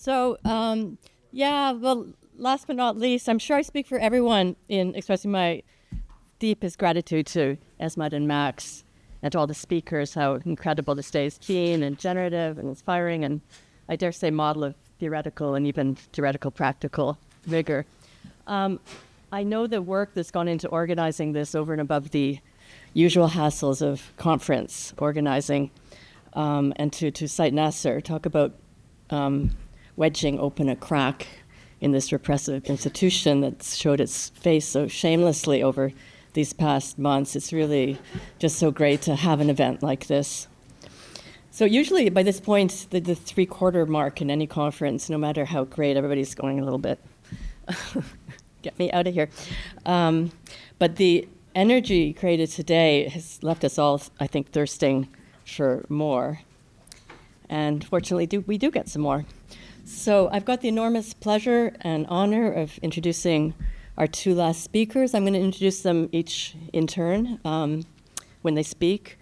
Yeah, well, last but not least, I'm sure I speak for everyone in expressing my deepest gratitude to Esme and Max and to all the speakers, how incredible this day is keen and generative and inspiring, and I dare say model of theoretical and even theoretical practical rigor. I know the work that's gone into organizing this over and above the usual hassles of conference organizing, and to cite Nasser, talk about wedging open a crack in this repressive institution that showed its face so shamelessly over these past months. It's really just so great to have an event like this. So usually by this point, the 3/4 mark in any conference, no matter how great, everybody's going a little bit, get me out of here. But the energy created today has left us all, I think, thirsting for more. And fortunately, we do get some more. So I've got the enormous pleasure and honor of introducing our two last speakers. I'm going to introduce them each in turn when they speak.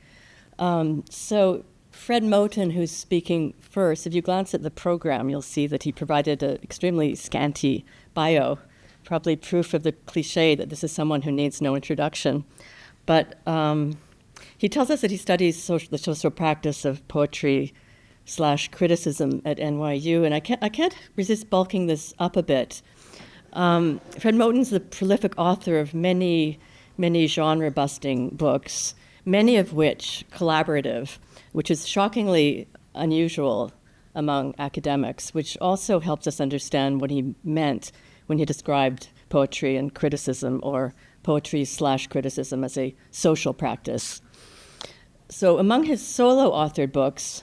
So Fred Moten, who's speaking first, if you glance at the program, you'll see that he provided an extremely scanty bio, probably proof of the cliche that this is someone who needs no introduction. But he tells us that he studies the social practice of poetry / criticism at NYU, and I can't resist bulking this up a bit. Fred Moten's the prolific author of many genre-busting books, many of which collaborative, which is shockingly unusual among academics, which also helps us understand what he meant when he described poetry and criticism, or poetry / criticism, as a social practice. So among his solo authored books,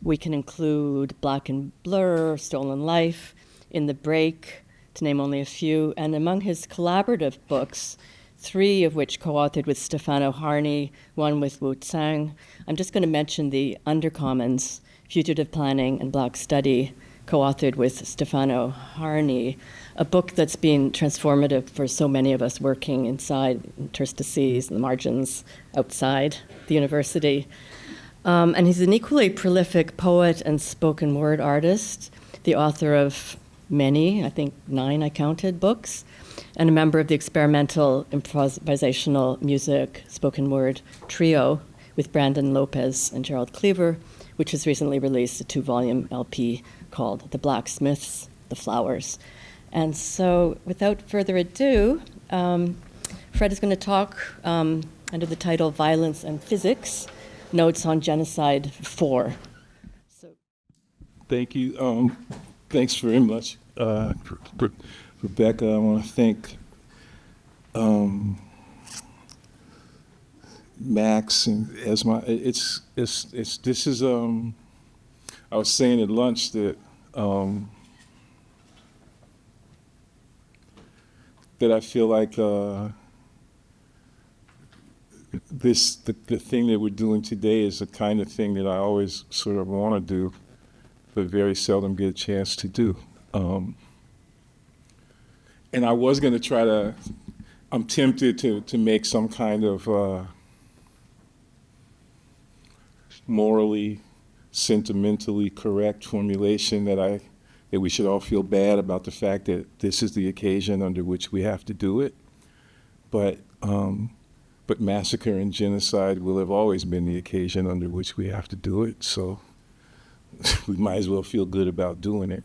we can include Black and Blur, Stolen Life, In the Break, to name only a few. And among his collaborative books, 3 of which co-authored with Stefano Harney, 1 with Wu Tsang. I'm just going to mention the Undercommons, Fugitive Planning and Black Study, co-authored with Stefano Harney, a book that's been transformative for so many of us working inside interstices, the margins, outside the university. And he's an equally prolific poet and spoken word artist, the author of many, I think 9 I counted, books, and a member of the experimental improvisational music spoken word trio with Brandon Lopez and Gerald Cleaver, which has recently released a 2-volume LP called The Blacksmiths, The Flowers. And so without further ado, Fred is going to talk under the title Violence and Physics, Notes on Genocide 4. Thank you. Thanks very much, Rebecca. I want to thank Max and Esme. This is. I was saying at lunch that that I feel like the thing that we're doing today is the kind of thing that I always sort of want to do, but very seldom get a chance to do. And I was going to try to, I'm tempted to make some kind of morally, sentimentally correct formulation that we should all feel bad about the fact that this is the occasion under which we have to do it. But massacre and genocide will have always been the occasion under which we have to do it, so we might as well feel good about doing it,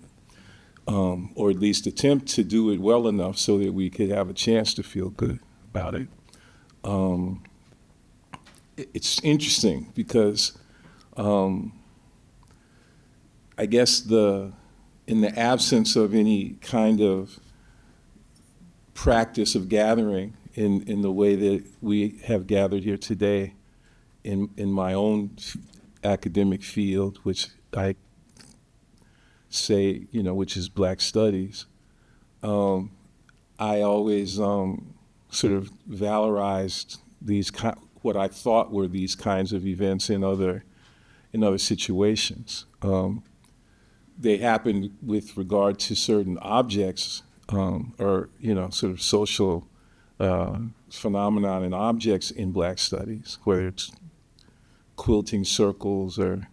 or at least attempt to do it well enough so that we could have a chance to feel good about it. It's interesting because I guess in the absence of any kind of practice of gathering in the way that we have gathered here today in my own academic field, which I say, which is Black Studies, I always sort of valorized what I thought were these kinds of events in other situations. They happened with regard to certain objects, or sort of social phenomenon and objects in Black Studies, whether it's quilting circles or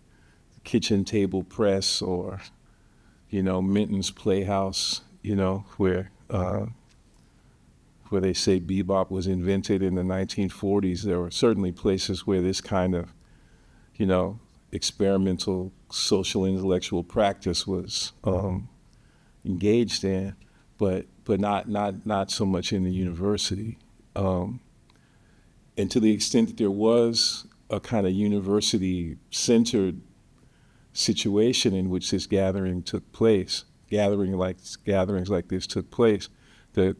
kitchen table press or Minton's Playhouse, where they say bebop was invented in the 1940s. There were certainly places where this kind of, experimental social intellectual practice was engaged in, but not so much in the university. And to the extent that there was a kind of university-centered situation in which this gathering took place, gatherings like this took place, the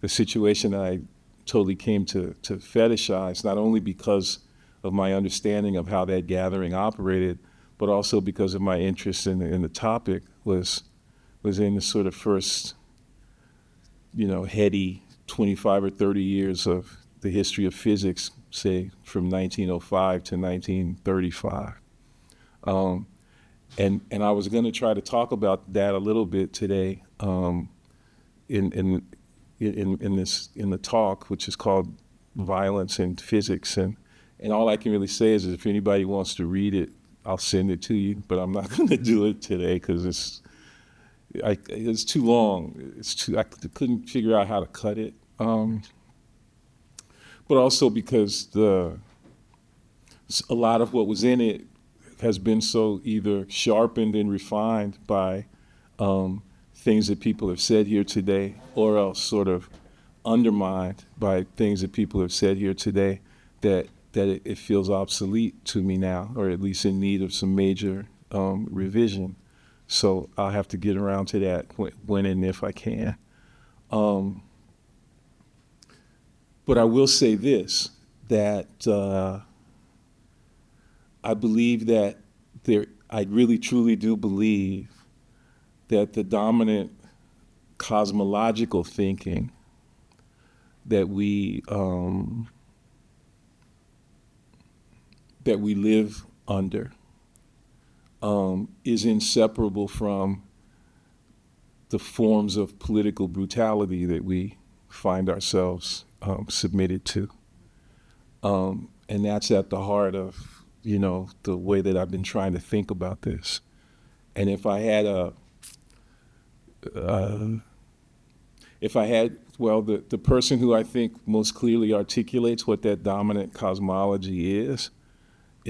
situation that I totally came to fetishize, not only because of my understanding of how that gathering operated, but also because of my interest in the topic, was in the sort of first, heady 25 or 30 years of the history of physics, say from 1905 to 1935. And I was going to try to talk about that a little bit today in the talk, which is called Violence and Physics. And all I can really say is if anybody wants to read it, I'll send it to you, but I'm not going to do it today because it's too long. I couldn't figure out how to cut it. But also because a lot of what was in it has been so either sharpened and refined by things that people have said here today, or else sort of undermined by things that people have said here today, that it feels obsolete to me now, or at least in need of some major revision. So I'll have to get around to that when and if I can. But I will say this, that I believe that I really truly do believe that the dominant cosmological thinking that we live under is inseparable from the forms of political brutality that we find ourselves submitted to. And that's at the heart of, the way that I've been trying to think about this. And if I had the person who I think most clearly articulates what that dominant cosmology is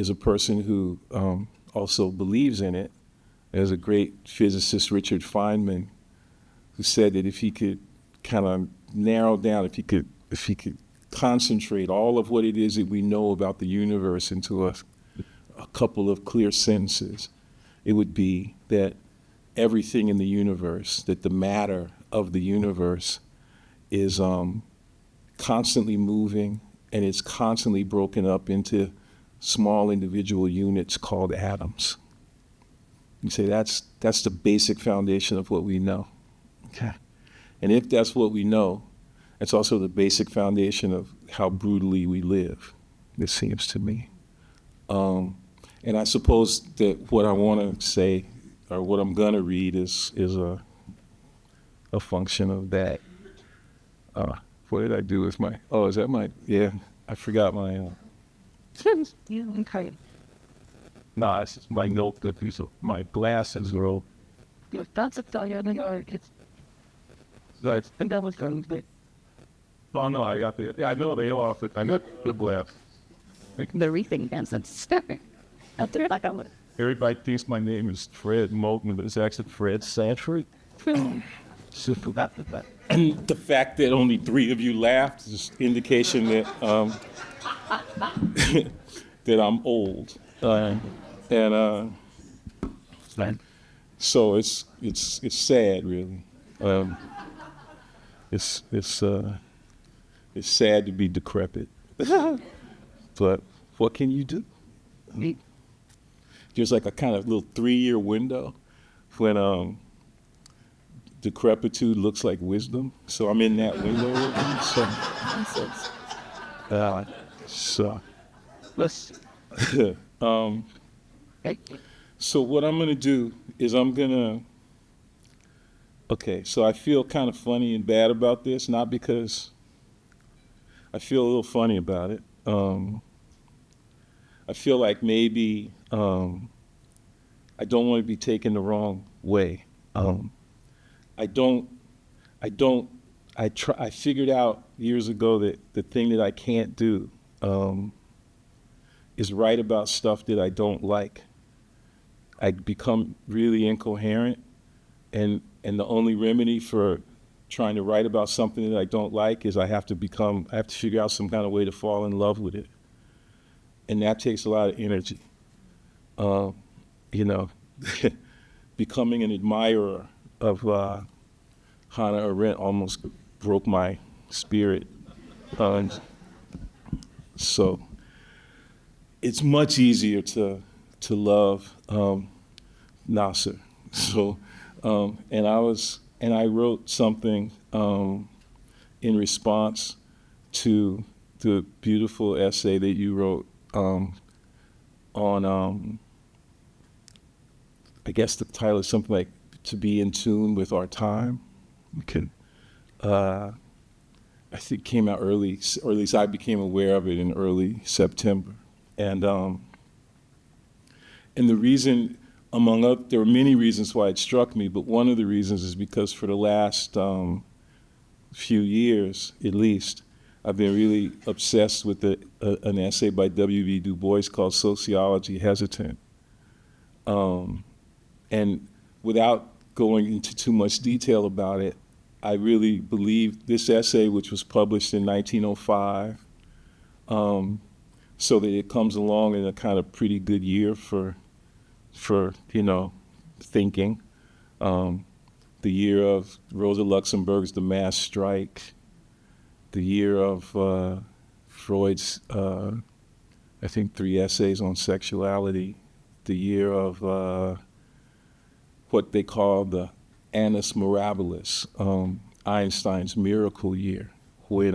a person who also believes in it. There's a great physicist, Richard Feynman, who said that if he could kind of narrow down, if he could concentrate all of what it is that we know about the universe into a couple of clear sentences, it would be that everything in the universe, that the matter of the universe is constantly moving, and it's constantly broken up into small individual units called atoms. You say that's the basic foundation of what we know. Okay. And if that's what we know, it's also the basic foundation of how brutally we live, it seems to me. And I suppose that what I want to say, or what I'm going to read, is a function of that. What did I do with my, is that my, yeah, I forgot my, no, it's just my notebook, my glasses are all. That's a and that was going to. Oh no, I got the. Yeah, I know they lost it. I got the glass. The reefing dance and stepping. Everybody thinks my name is Fred Moten, but it's actually Fred Sanford. And the fact that only 3 of you laughed is indication that that I'm old. So it's sad, really. It's sad to be decrepit, but what can you do? There's like a kind of little 3-year window when decrepitude looks like wisdom. So I'm in that window. So what I'm gonna do is so I feel kind of funny and bad about this, not because I feel a little funny about it. I feel like maybe I don't want to be taken the wrong way. I don't, I figured out years ago that the thing that I can't do is write about stuff that I don't like. I become really incoherent, and the only remedy for trying to write about something that I don't like is I have to figure out some kind of way to fall in love with it. And that takes a lot of energy. You know, becoming an admirer of Hannah Arendt almost broke my spirit. So it's much easier to love Nasser. So, and I wrote something in response to the beautiful essay that you wrote on, I guess the title is something like "To Be in Tune with Our Time." I think it came out early, or at least I became aware of it in early September. And the reason, among other, there were many reasons why it struck me, but one of the reasons is because for the last few years, at least, I've been really obsessed with an essay by W.B. Du Bois called "Sociology Hesitant." And without going into too much detail about it, I really believe this essay, which was published in 1905, so that it comes along in a kind of pretty good year for thinking. The year of Rosa Luxemburg's The Mass Strike, the year of Freud's, I think, 3 essays on sexuality, the year of what they call the Annus Mirabilis, Einstein's miracle year, when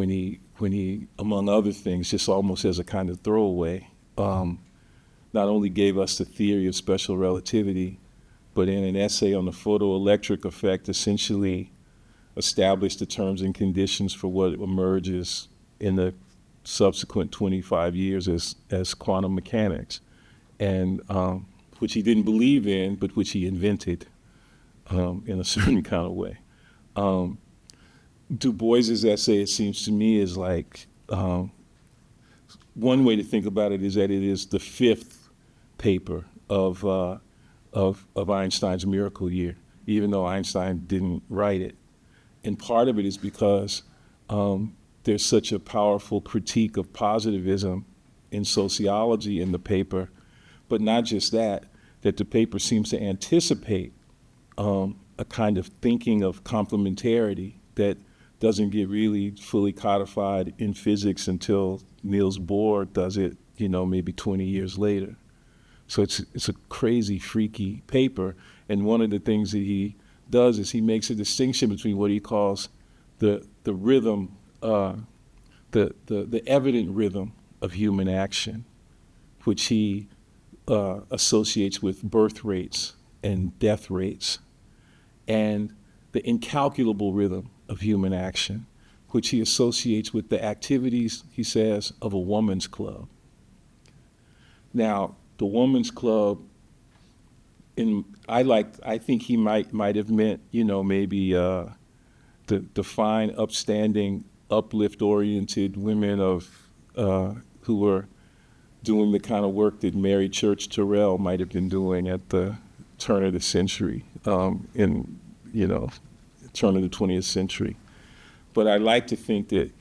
he, among other things, just almost as a kind of throwaway, not only gave us the theory of special relativity, but in an essay on the photoelectric effect, essentially established the terms and conditions for what emerges in the subsequent 25 years as quantum mechanics, and which he didn't believe in, but which he invented in a certain kind of way. Du Bois's essay, it seems to me, is like, one way to think about it is that it is the 5th paper of Einstein's miracle year, even though Einstein didn't write it. And part of it is because there's such a powerful critique of positivism in sociology in the paper, but not just that the paper seems to anticipate a kind of thinking of complementarity that doesn't get really fully codified in physics until Niels Bohr does it, maybe 20 years later. So it's a crazy, freaky paper. And one of the things that he does is he makes a distinction between what he calls the rhythm, the evident rhythm of human action, which he associates with birth rates and death rates, and the incalculable rhythm of human action, which he associates with the activities, he says, of a woman's club. Now, the woman's club, I think he might have meant, maybe the fine, upstanding, uplift-oriented women who were doing the kind of work that Mary Church Terrell might have been doing at the turn of the century, turn of the 20th century. But I like to think that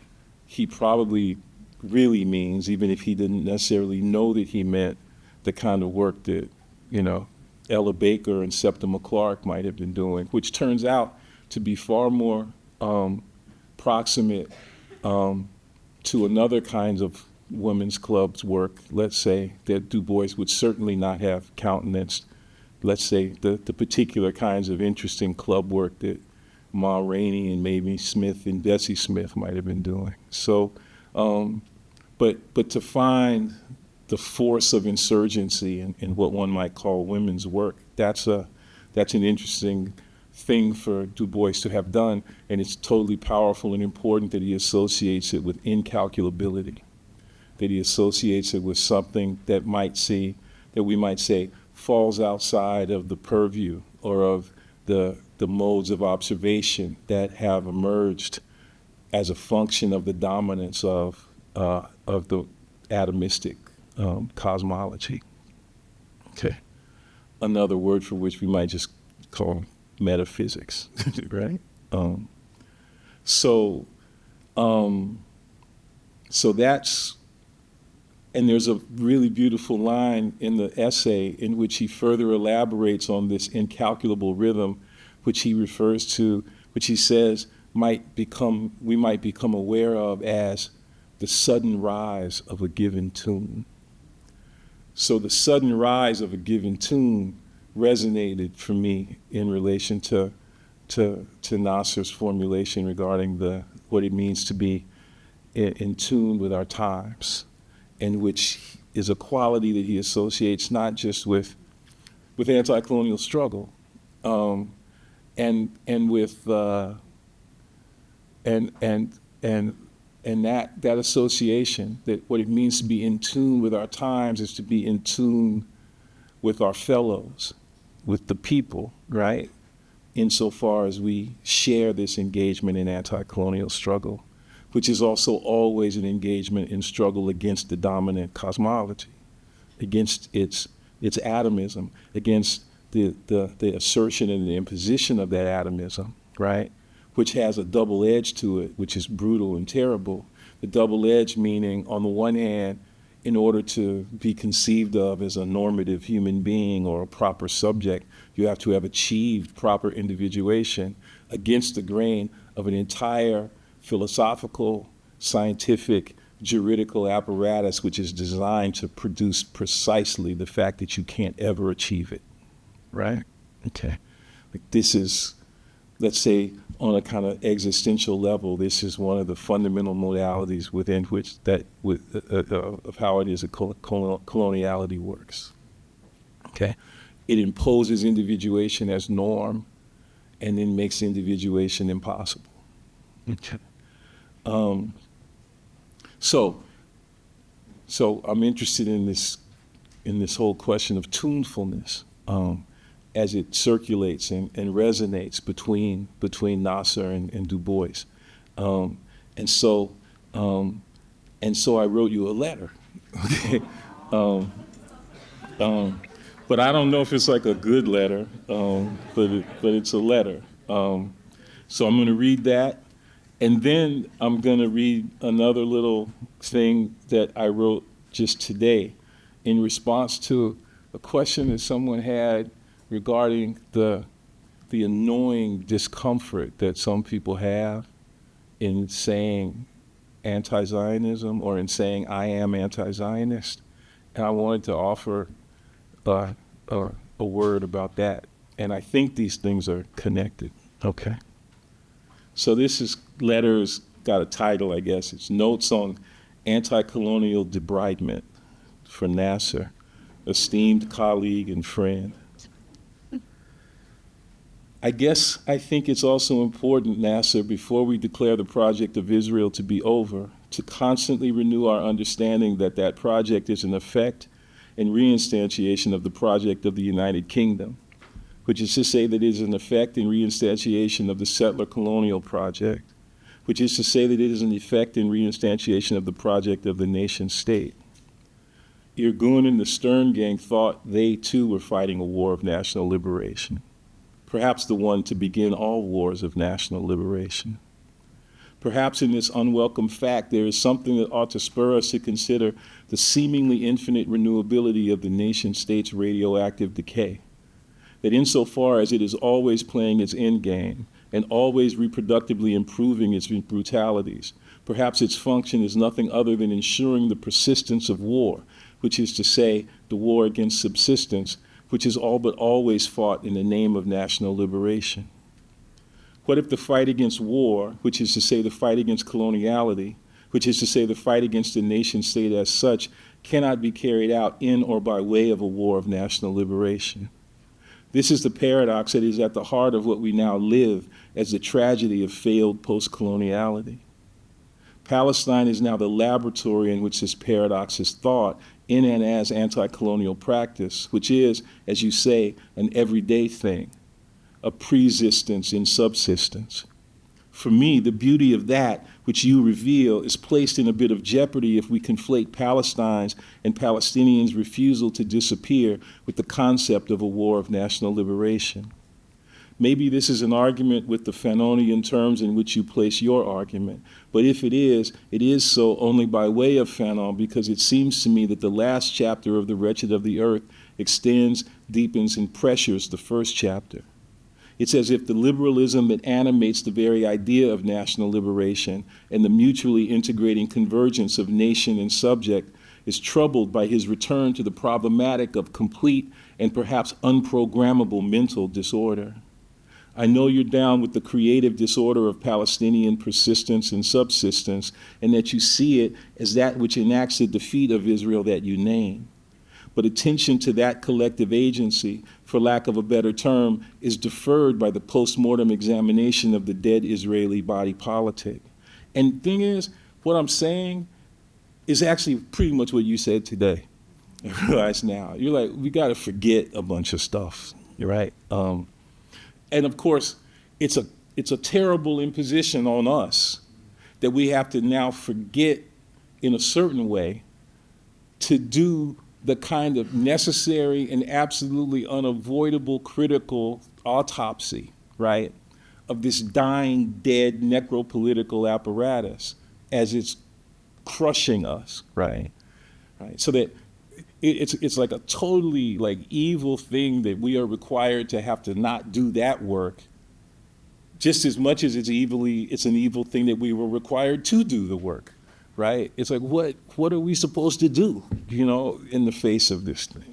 he probably really means, even if he didn't necessarily know that he meant, the kind of work that, Ella Baker and Septima Clark might have been doing, which turns out to be far more proximate to another kinds of women's clubs work, let's say, that Du Bois would certainly not have countenanced, let's say, the particular kinds of interesting club work that Ma Rainey and Mamie Smith and Bessie Smith might have been doing. So, but to find the force of insurgency in what one might call women's work, that's an interesting thing for Du Bois to have done, and it's totally powerful and important that he associates it with incalculability, that he associates it with something that that we might say falls outside of the purview or of the modes of observation that have emerged as a function of the dominance of the atomistic cosmology. Okay, another word for which we might just call metaphysics, right? So that's, and there's a really beautiful line in the essay in which he further elaborates on this incalculable rhythm, which he refers to, which he says we might become aware of as the sudden rise of a given tune. So the sudden rise of a given tune resonated for me in relation to Nasser's formulation regarding what it means to be in tune with our times, and which is a quality that he associates not just with anti-colonial struggle, and with and that association, that what it means to be in tune with our times is to be in tune with our fellows, with the people, right? Insofar as we share this engagement in anti-colonial struggle, which is also always an engagement in struggle against the dominant cosmology, against its atomism, against the assertion and the imposition of that atomism, right? Which has a double edge to it, which is brutal and terrible. The double edge meaning, on the one hand, in order to be conceived of as a normative human being or a proper subject, you have to have achieved proper individuation against the grain of an entire philosophical, scientific, juridical apparatus which is designed to produce precisely the fact that you can't ever achieve it, right? Okay. Like this is, let's say, on a kind of existential level, this is one of the fundamental modalities within which of how it is that coloniality works. Okay, it imposes individuation as norm, and then makes individuation impossible. Okay, so I'm interested in this whole question of tunefulness. As it circulates and resonates between Nasser and Du Bois. And so I wrote you a letter, okay? But I don't know if it's like a good letter, but it's a letter. So I'm gonna read that, and then I'm gonna read another little thing that I wrote just today in response to a question that someone had regarding the annoying discomfort that some people have in saying anti-Zionism or in saying I am anti-Zionist. And I wanted to offer a word about that. And I think these things are connected, okay? So this letter's got a title, I guess. It's Notes on Anti-Colonial Debridement for Nasser, esteemed colleague and friend. I think it's also important, Nasser, before we declare the project of Israel to be over, to constantly renew our understanding that that project is an effect and reinstantiation of the project of the United Kingdom, which is to say that it is an effect and reinstantiation of the settler colonial project, which is to say that it is an effect and reinstantiation of the project of the nation state. Irgun and the Stern Gang thought they too were fighting a war of national liberation, perhaps the one to begin all wars of national liberation. Perhaps in this unwelcome fact, there is something that ought to spur us to consider the seemingly infinite renewability of the nation state's radioactive decay, that insofar as it is always playing its end game and always reproductively improving its brutalities, perhaps its function is nothing other than ensuring the persistence of war, which is to say, the war against subsistence, which is all but always fought in the name of national liberation. What if the fight against war, which is to say the fight against coloniality, which is to say the fight against the nation state as such, cannot be carried out in or by way of a war of national liberation? This is the paradox that is at the heart of what we now live as the tragedy of failed post-coloniality. Palestine is now the laboratory in which this paradox is thought in and as anti-colonial practice, which is, as you say, an everyday thing, a preexistence in subsistence. For me, the beauty of that which you reveal is placed in a bit of jeopardy if we conflate Palestine's and Palestinians' refusal to disappear with the concept of a war of national liberation. Maybe this is an argument with the Fanonian terms in which you place your argument, but if it is so only by way of Fanon, because it seems to me that the last chapter of The Wretched of the Earth extends, deepens, and pressures the first chapter. It's as if the liberalism that animates the very idea of national liberation and the mutually integrating convergence of nation and subject is troubled by his return to the problematic of complete and perhaps unprogrammable mental disorder. I know you're down with the creative disorder of Palestinian persistence and subsistence, and that you see it as that which enacts the defeat of Israel that you name. But attention to that collective agency, for lack of a better term, is deferred by the post-mortem examination of the dead Israeli body politic. And the thing is, what I'm saying is actually pretty much what you said today. I realize now. You're like, we got to forget a bunch of stuff. You're right. And of course, it's a terrible imposition on us that we have to now forget in a certain way to do the kind of necessary and absolutely unavoidable critical autopsy, right, of this dying, dead necropolitical apparatus as it's crushing us, right? So that it's like a totally like evil thing that we are required to have to not do that work, just as much as it's an evil thing that we were required to do the work. Right? It's like, what are we supposed to do, in the face of this thing,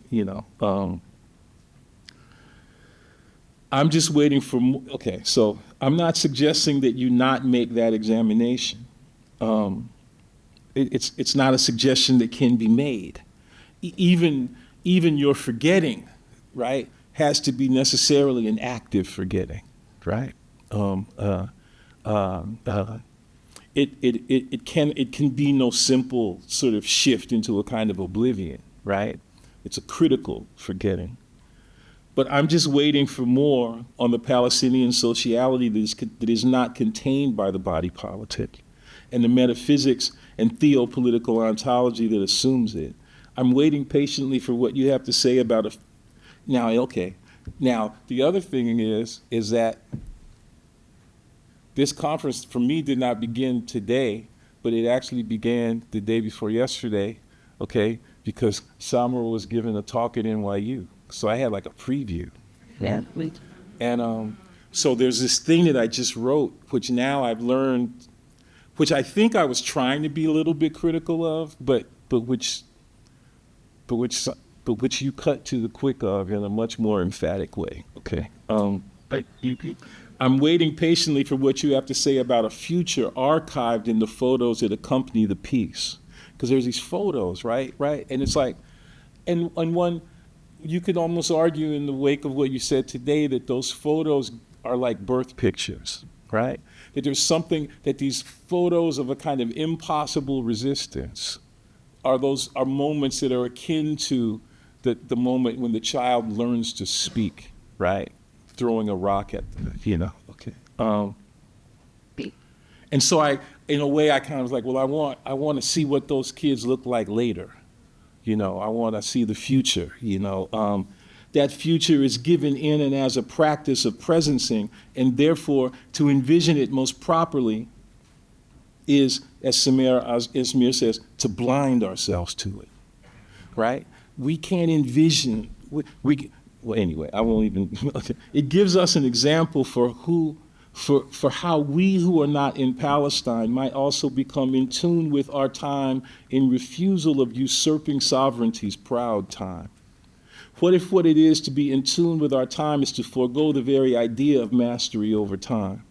I'm just waiting for, okay, so I'm not suggesting that you not make that examination. It's not a suggestion that can be made. Even your forgetting, right, has to be necessarily an active forgetting, right? It can be no simple sort of shift into a kind of oblivion, right? It's a critical forgetting. But I'm just waiting for more on the Palestinian sociality that is not contained by the body politic and the metaphysics and theopolitical ontology that assumes it. I'm waiting patiently for what you have to say about Now, the other thing is that this conference, for me, did not begin today, but it actually began the day before yesterday, okay, because Samera was giving a talk at NYU. So I had like a preview. Yeah. And so there's this thing that I just wrote, which now I've learned, which I think I was trying to be a little bit critical of, but which you cut to the quick of in a much more emphatic way, okay? I'm waiting patiently for what you have to say about a future archived in the photos that accompany the piece. Because there's these photos, right? And it's like, and one, you could almost argue in the wake of what you said today that those photos are like birth pictures, right? That there's something, that these photos of a kind of impossible resistance are moments that are akin to the moment when the child learns to speak, right? Throwing a rock at them, okay. And so in a way, I kind of was like, well, I want to see what those kids look like later. I want to see the future, That future is given in and as a practice of presencing, and therefore to envision it most properly is, as Samera Esmeir says, to blind ourselves to it, right? We can't envision, well, anyway, I won't even, it gives us an example for how we who are not in Palestine might also become in tune with our time in refusal of usurping sovereignty's proud time. What if what it is to be in tune with our time is to forego the very idea of mastery over time?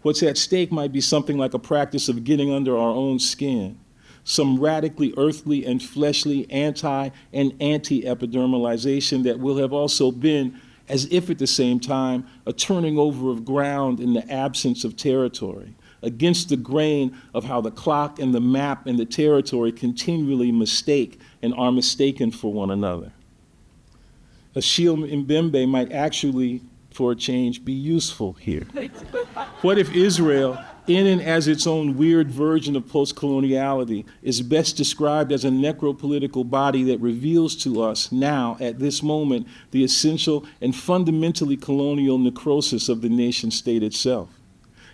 What's at stake might be something like a practice of getting under our own skin, some radically earthly and fleshly anti and anti-epidermalization that will have also been, as if at the same time, a turning over of ground in the absence of territory, against the grain of how the clock and the map and the territory continually mistake and are mistaken for one another. Achille Mbembe might actually, for a change, be useful here. What if Israel, in and as its own weird version of post-coloniality, is best described as a necropolitical body that reveals to us now, at this moment, the essential and fundamentally colonial necrosis of the nation state itself?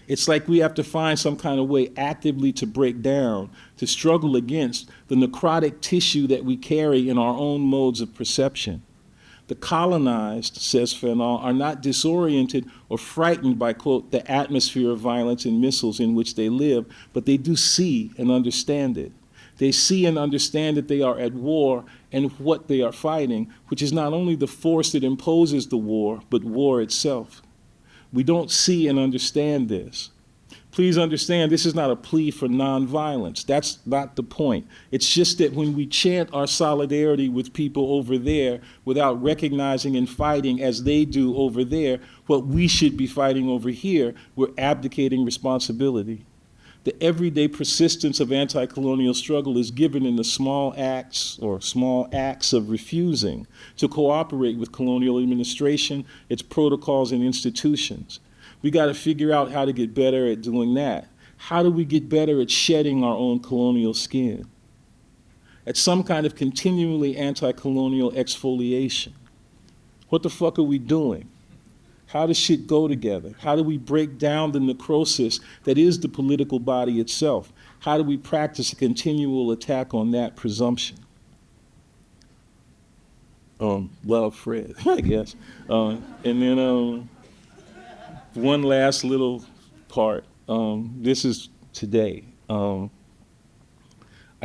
It's like we have to find some kind of way actively to break down, to struggle against the necrotic tissue that we carry in our own modes of perception. The colonized, says Fanon, are not disoriented or frightened by, quote, the atmosphere of violence and missiles in which they live, but they do see and understand it. They see and understand that they are at war and what they are fighting, which is not only the force that imposes the war, but war itself. We don't see and understand this. Please understand, this is not a plea for nonviolence. That's not the point. It's just that when we chant our solidarity with people over there without recognizing and fighting as they do over there what we should be fighting over here, we're abdicating responsibility. The everyday persistence of anti-colonial struggle is given in the small acts of refusing to cooperate with colonial administration, its protocols and institutions. We got to figure out how to get better at doing that. How do we get better at shedding our own colonial skin? At some kind of continually anti-colonial exfoliation. What the fuck are we doing? How does shit go together? How do we break down the necrosis that is the political body itself? How do we practice a continual attack on that presumption? Love, Fred, I guess. And then one last little part. This is today. I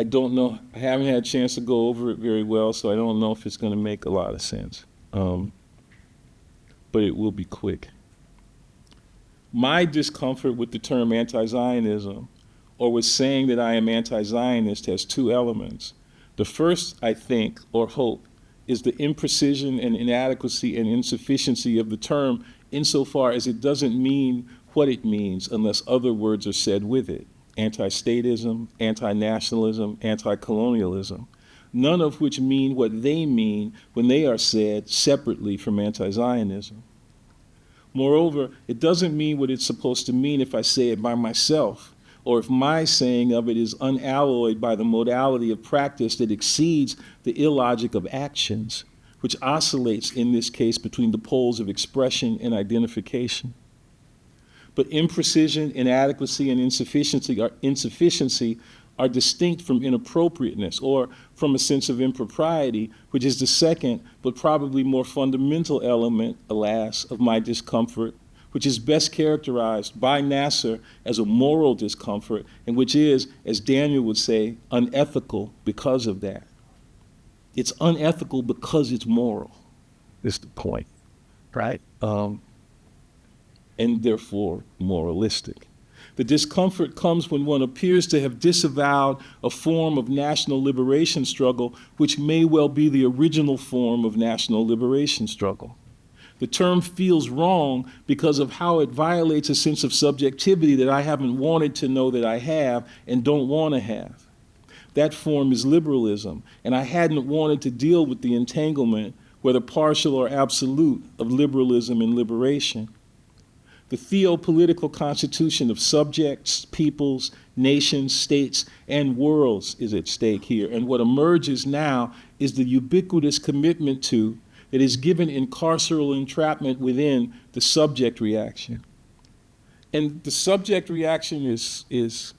don't know, I haven't had a chance to go over it very well, so I don't know if it's going to make a lot of sense. But it will be quick. My discomfort with the term anti-Zionism, or with saying that I am anti-Zionist, has two elements. The first, I think, or hope, is the imprecision and inadequacy and insufficiency of the term insofar as it doesn't mean what it means unless other words are said with it. Anti-statism, anti-nationalism, anti-colonialism, none of which mean what they mean when they are said separately from anti-Zionism. Moreover, it doesn't mean what it's supposed to mean if I say it by myself, or if my saying of it is unalloyed by the modality of practice that exceeds the illogic of actions, which oscillates in this case between the poles of expression and identification. But imprecision, inadequacy, and insufficiency are distinct from inappropriateness or from a sense of impropriety, which is the second but probably more fundamental element, alas, of my discomfort, which is best characterized by Nasser as a moral discomfort, and which is, as Daniel would say, unethical because of that. It's unethical because it's moral, is the point, right? And therefore moralistic. The discomfort comes when one appears to have disavowed a form of national liberation struggle which may well be the original form of national liberation struggle. The term feels wrong because of how it violates a sense of subjectivity that I haven't wanted to know that I have and don't want to have. That form is liberalism, and I hadn't wanted to deal with the entanglement, whether partial or absolute, of liberalism and liberation. The theopolitical constitution of subjects, peoples, nations, states, and worlds is at stake here. And what emerges now is the ubiquitous commitment to, that is given in carceral entrapment within, the subject reaction. And the subject reaction is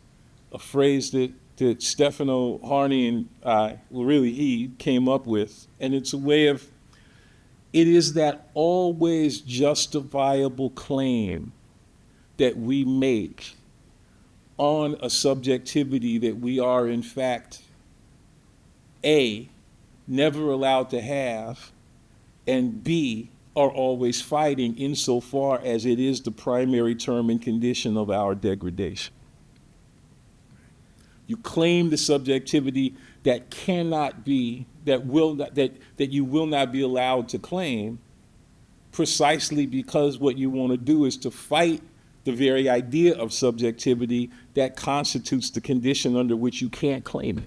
a phrase that Stefano Harney and I, well really he, came up with. And it's a way of, it is that always justifiable claim that we make on a subjectivity that we are in fact, A, never allowed to have, and B, are always fighting insofar as it is the primary term and condition of our degradation. You claim the subjectivity that cannot be, that you will not be allowed to claim, precisely because what you want to do is to fight the very idea of subjectivity that constitutes the condition under which you can't claim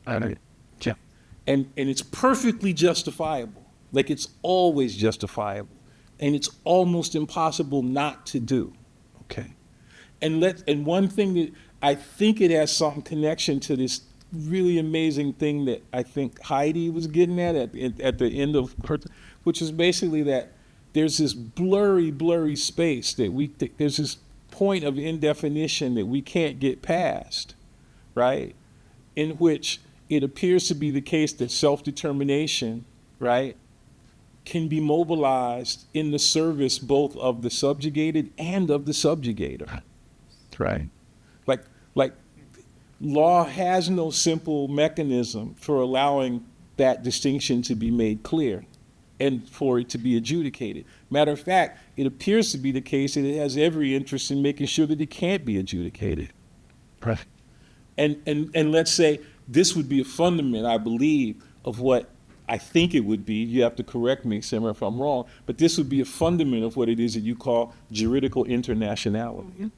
it. Yeah. And it's perfectly justifiable. Like, it's always justifiable. And it's almost impossible not to do. Okay. And one thing that I think it has some connection to this really amazing thing that I think Heidi was getting at the end of her, which is basically that there's this blurry space that there's this point of indefinition that we can't get past, right? In which it appears to be the case that self-determination, right, can be mobilized in the service both of the subjugated and of the subjugator. That's right. Like law has no simple mechanism for allowing that distinction to be made clear and for it to be adjudicated. Matter of fact, it appears to be the case that it has every interest in making sure that it can't be adjudicated. Right. And let's say this would be a fundament, I believe, of what I think it would be. You have to correct me, Samera, if I'm wrong, but this would be a fundament of what it is that you call juridical internationality.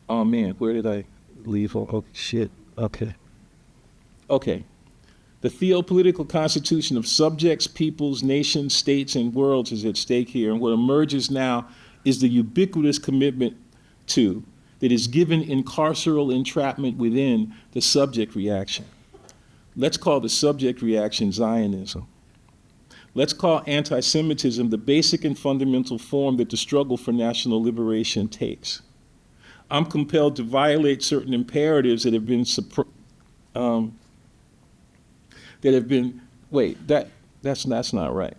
Oh man, where did I leave? Oh shit, okay. Okay. The theopolitical constitution of subjects, peoples, nations, states, and worlds is at stake here, and what emerges now is the ubiquitous commitment to, that is given in carceral entrapment within the subject reaction. Let's call the subject reaction Zionism. Let's call anti-Semitism the basic and fundamental form that the struggle for national liberation takes. I'm compelled to violate certain imperatives that have been wait, that's not right.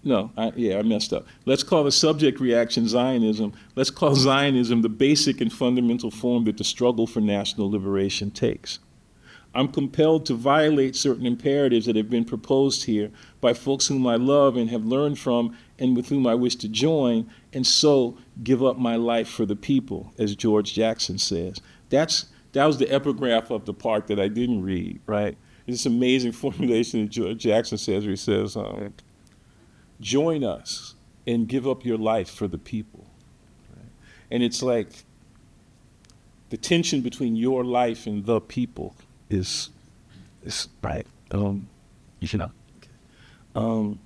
No, I messed up. Let's call the subject reaction Zionism. Let's call Zionism the basic and fundamental form that the struggle for national liberation takes. I'm compelled to violate certain imperatives that have been proposed here by folks whom I love and have learned from and with whom I wish to join, and so give up my life for the people, as George Jackson says. That was the epigraph of the part that I didn't read, right? It's this amazing formulation that George Jackson says, where he says, join us and give up your life for the people. Right? And it's like the tension between your life and the people is right. You should know.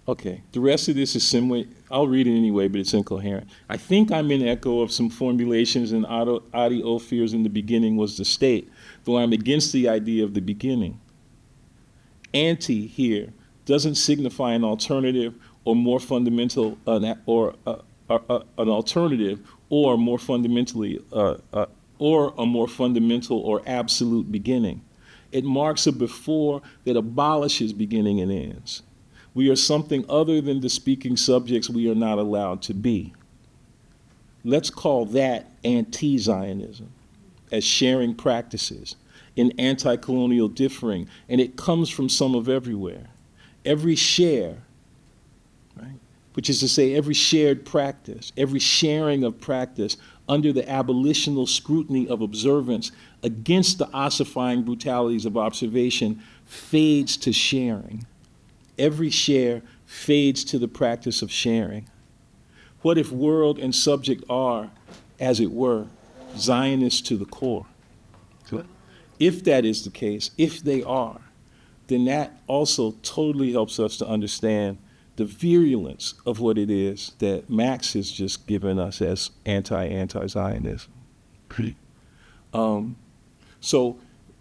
Okay, the rest of this is similar. I'll read it anyway, but it's incoherent. I think I'm in echo of some formulations in Adi Ophir's "In the Beginning Was the State," though I'm against the idea of the beginning. Anti here doesn't signify an alternative or more fundamental, an alternative or more fundamentally, or a more fundamental or absolute beginning. It marks a before that abolishes beginning and ends. We are something other than the speaking subjects we are not allowed to be. Let's call that anti-Zionism, as sharing practices, in anti-colonial differing, and it comes from some of everywhere. Every share, right, which is to say every shared practice, every sharing of practice under the abolitional scrutiny of observance against the ossifying brutalities of observation fades to sharing. Every share fades to the practice of sharing. What if world and subject are, as it were, Zionists to the core? If that is the case, if they are, then that also totally helps us to understand the virulence of what it is that Max has just given us as anti-Zionism. So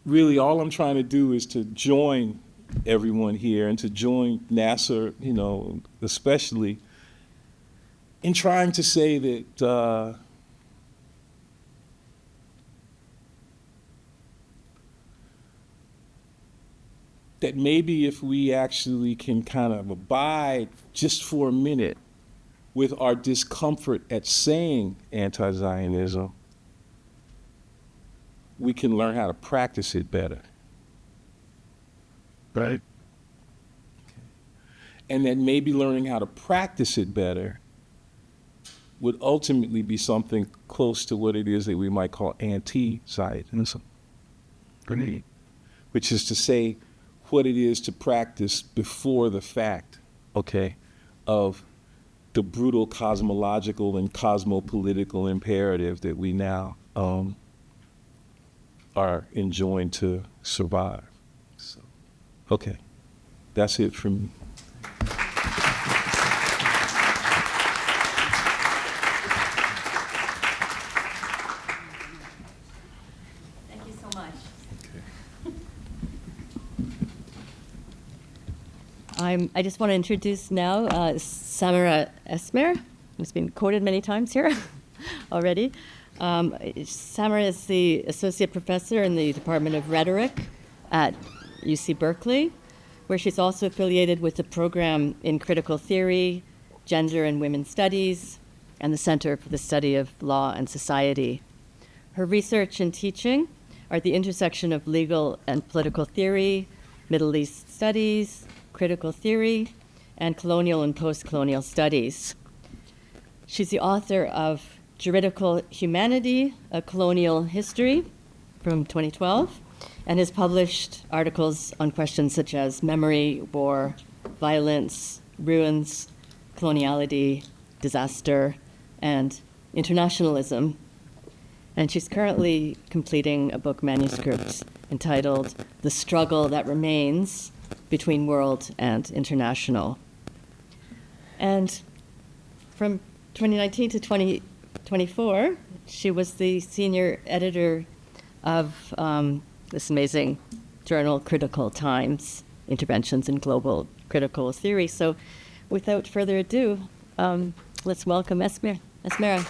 really all I'm trying to do is to join everyone here and to join Nasser, especially in trying to say that that maybe if we actually can kind of abide just for a minute with our discomfort at saying anti-Zionism, we can learn how to practice it better. Right. And then maybe learning how to practice it better would ultimately be something close to what it is that we might call anti-Zionism, which is to say what it is to practice before the fact, okay, of the brutal cosmological and cosmopolitical imperative that we now are enjoined to survive. So, okay, that's it from me. Thank you so much. Okay. I just want to introduce now Samera Esmeir, who's been quoted many times here already. Samera is the associate professor in the Department of Rhetoric at UC Berkeley, where she's also affiliated with the program in Critical Theory, Gender and Women's Studies, and the Center for the Study of Law and Society. Her research and teaching are at the intersection of legal and political theory, Middle East studies, critical theory, and colonial and post-colonial studies. She's the author of Juridical Humanity, A Colonial History from 2012, and has published articles on questions such as memory, war, violence, ruins, coloniality, disaster, and internationalism. And she's currently completing a book manuscript entitled The Struggle That Remains Between World and International. And from 2019 to 2024, she was the senior editor of this amazing journal, Critical Times, Interventions in Global Critical Theory. So without further ado, let's welcome Esme. Samera.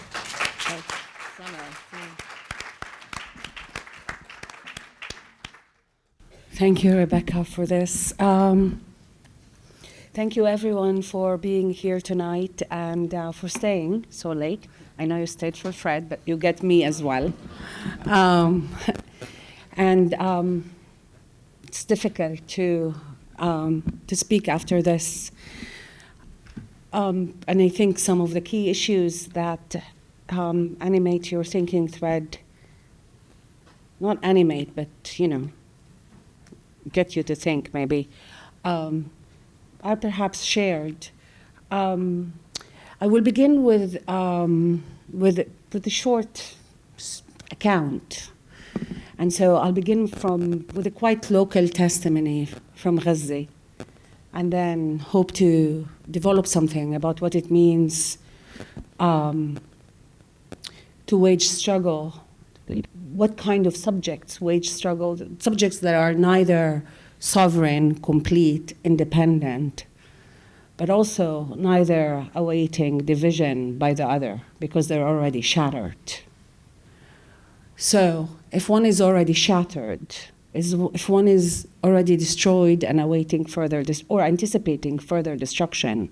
Thank you, Rebecca, for this. Thank you, everyone, for being here tonight and for staying so late. I know you stayed for Fred, but you get me as well. It's difficult to speak after this. And I think some of the key issues that animate your thinking thread, not animate, but, get you to think maybe, are perhaps shared. I will begin with a short account. And so I'll begin with a quite local testimony from Gaza, and then hope to develop something about what it means to wage struggle. What kind of subjects wage struggle? Subjects that are neither sovereign, complete, independent, but also neither awaiting division by the other, because they're already shattered. So if one is already shattered, if one is already destroyed and awaiting further, or anticipating further destruction,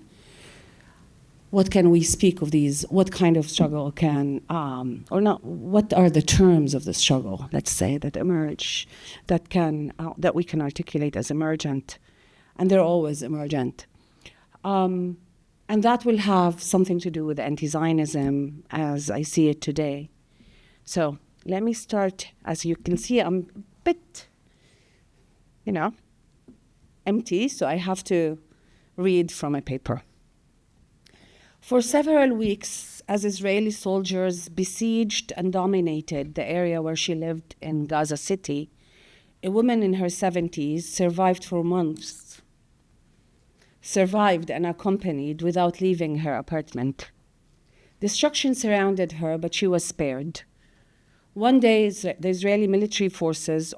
what can we speak of these? What kind of struggle can, or not, what are the terms of the struggle, let's say, that emerge, that we can articulate as emergent? And they're always emergent. And that will have something to do with anti-Zionism as I see it today. So let me start. As you can see, I'm a bit, empty, so I have to read from a paper. For several weeks, as Israeli soldiers besieged and dominated the area where she lived in Gaza City, a woman in her 70s survived for months, survived and accompanied without leaving her apartment. Destruction surrounded her, but she was spared. One day, the Israeli military forces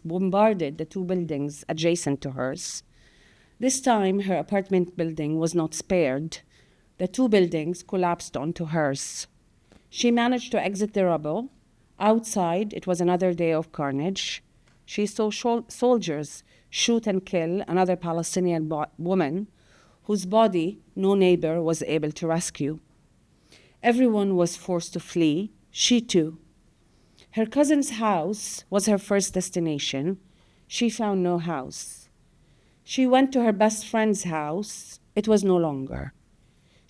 bombarded the two buildings adjacent to hers. This time, her apartment building was not spared. The two buildings collapsed onto hers. She managed to exit the rubble. Outside, it was another day of carnage. She saw soldiers shoot and kill another Palestinian woman whose body no neighbor was able to rescue. Everyone was forced to flee, she too. Her cousin's house was her first destination. She found no house. She went to her best friend's house. It was no longer.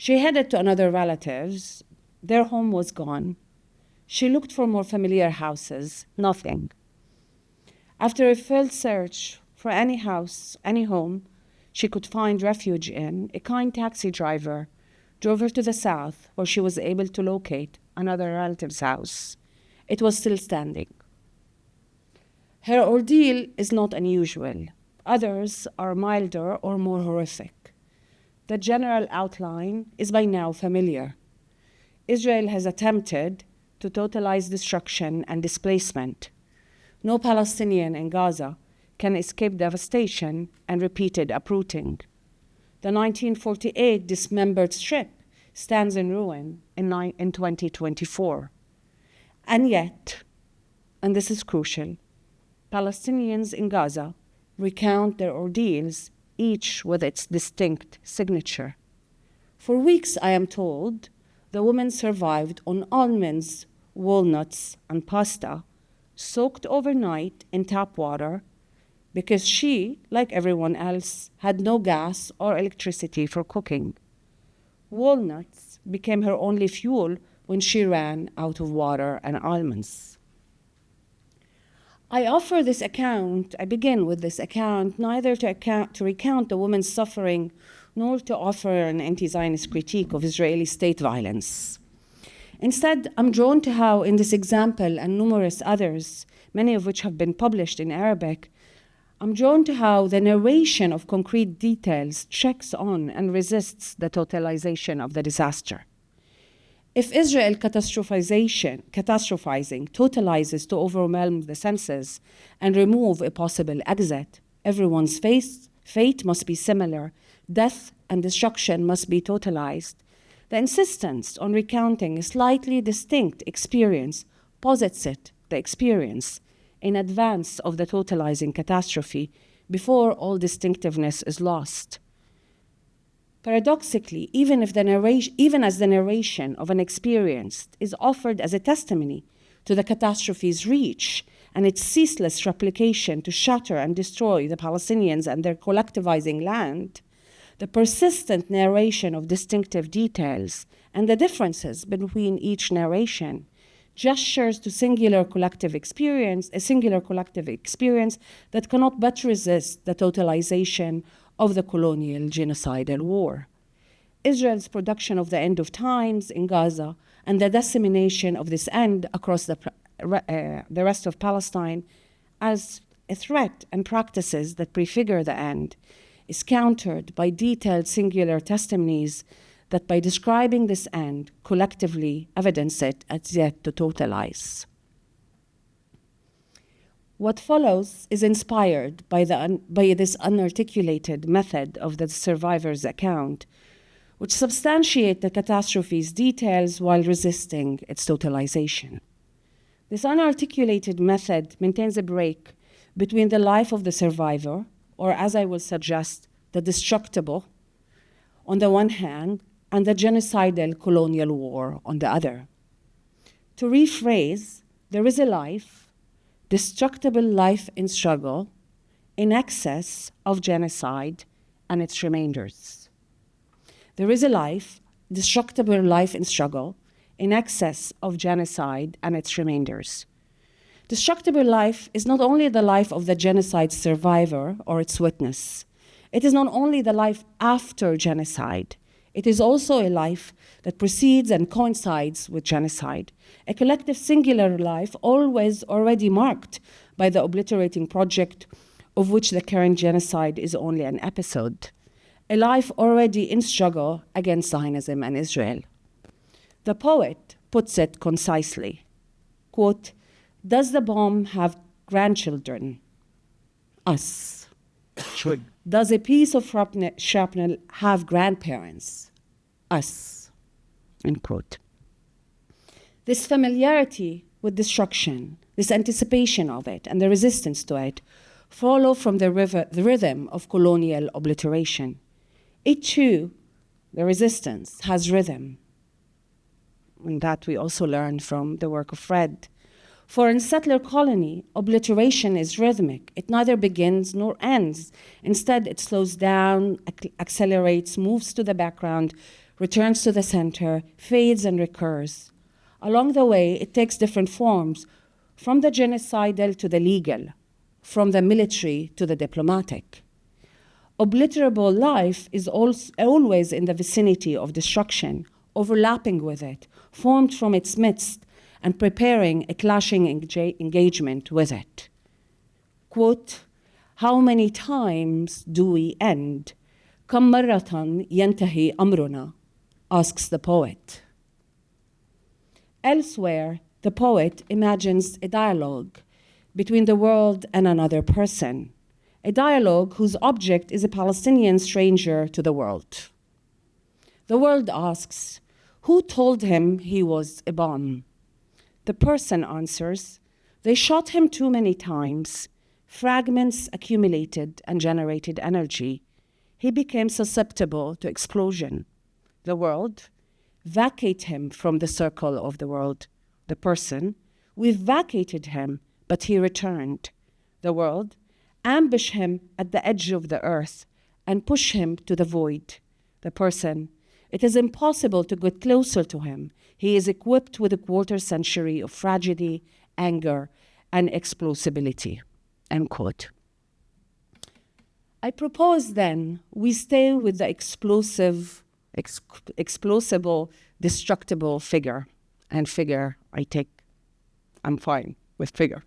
She headed to another relative's. Their home was gone. She looked for more familiar houses. Nothing. After a failed search for any house, any home she could find refuge in, a kind taxi driver drove her to the south, where she was able to locate another relative's house. It was still standing. Her ordeal is not unusual. Others are milder or more horrific. The general outline is by now familiar. Israel has attempted to totalize destruction and displacement. No Palestinian in Gaza can escape devastation and repeated uprooting. The 1948 dismembered strip stands in ruin in 2024. And yet, and this is crucial, Palestinians in Gaza recount their ordeals, each with its distinct signature. For weeks, I am told, the woman survived on almonds, walnuts, and pasta, soaked overnight in tap water, because she, like everyone else, had no gas or electricity for cooking. Walnuts became her only fuel when she ran out of water and almonds. I begin with this account, neither to recount the woman's suffering, nor to offer an anti-Zionist critique of Israeli state violence. Instead, I'm drawn to how, in this example and numerous others, many of which have been published in Arabic, I'm drawn to how the narration of concrete details checks on and resists the totalization of the disaster. If Israel catastrophizing totalizes to overwhelm the senses and remove a possible exit, everyone's fate must be similar. Death and destruction must be totalized. The insistence on recounting a slightly distinct experience posits it, the experience, in advance of the totalizing catastrophe, before all distinctiveness is lost. Paradoxically, even as the narration of an experience is offered as a testimony to the catastrophe's reach and its ceaseless replication to shatter and destroy the Palestinians and their collectivizing land, the persistent narration of distinctive details and the differences between each narration gestures to a singular collective experience that cannot but resist the totalization of the colonial genocidal war. Israel's production of the end of times in Gaza and the dissemination of this end across the rest of Palestine as a threat and practices that prefigure the end is countered by detailed singular testimonies that by describing this end collectively evidence it as yet to totalize. What follows is inspired by this unarticulated method of the survivor's account, which substantiate the catastrophe's details while resisting its totalization. This unarticulated method maintains a break between the life of the survivor, or as I will suggest, the destructible, on the one hand, and the genocidal colonial war on the other. To rephrase, there is a life, destructible life in struggle, in excess of genocide and its remainders. There is a life, destructible life in struggle, in excess of genocide and its remainders. Destructible life is not only the life of the genocide survivor or its witness. It is not only the life after genocide. It is also a life that precedes and coincides with genocide, a collective singular life always already marked by the obliterating project of which the current genocide is only an episode, a life already in struggle against Zionism and Israel. The poet puts it concisely, quote, "Does the bomb have grandchildren? Us. Does a piece of shrapnel have grandparents? Us." End quote. This familiarity with destruction, this anticipation of it, and the resistance to it follow from the rhythm of colonial obliteration. It too, the resistance, has rhythm. And that we also learn from the work of Fred. For in settler colony, obliteration is rhythmic. It neither begins nor ends. Instead, it slows down, accelerates, moves to the background, returns to the center, fades and recurs. Along the way, it takes different forms, from the genocidal to the legal, from the military to the diplomatic. Obliterable life is always in the vicinity of destruction, overlapping with it, formed from its midst, and preparing a clashing engagement with it. Quote, how many times do we end? كم مرة ينتهي أمرنا? Asks the poet. Elsewhere, the poet imagines a dialogue between the world and another person, a dialogue whose object is a Palestinian stranger to the world. The world asks, who told him he was a bomb? The person answers, they shot him too many times. Fragments accumulated and generated energy. He became susceptible to explosion. The world, vacate him from the circle of the world. The person, we've vacated him, but he returned. The world, ambush him at the edge of the earth and push him to the void. The person, it is impossible to get closer to him. He is equipped with a quarter century of tragedy, anger, and explosibility. End quote. I propose then we stay with the explosible, destructible figure. And figure, I'm fine with figure.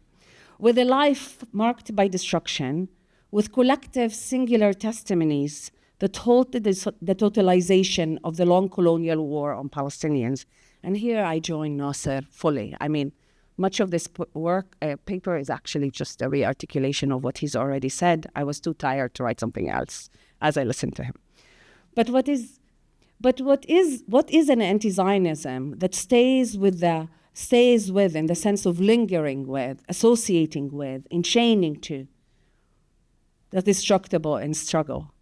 With a life marked by destruction, with collective singular testimonies that halted the totalization of the long colonial war on Palestinians. And here I join Nasser fully. I mean, much of this paper is actually just a re-articulation of what he's already said. I was too tired to write something else as I listened to him. But what is an anti-Zionism that stays with in the sense of lingering with, associating with, enchaining to the destructible in struggle?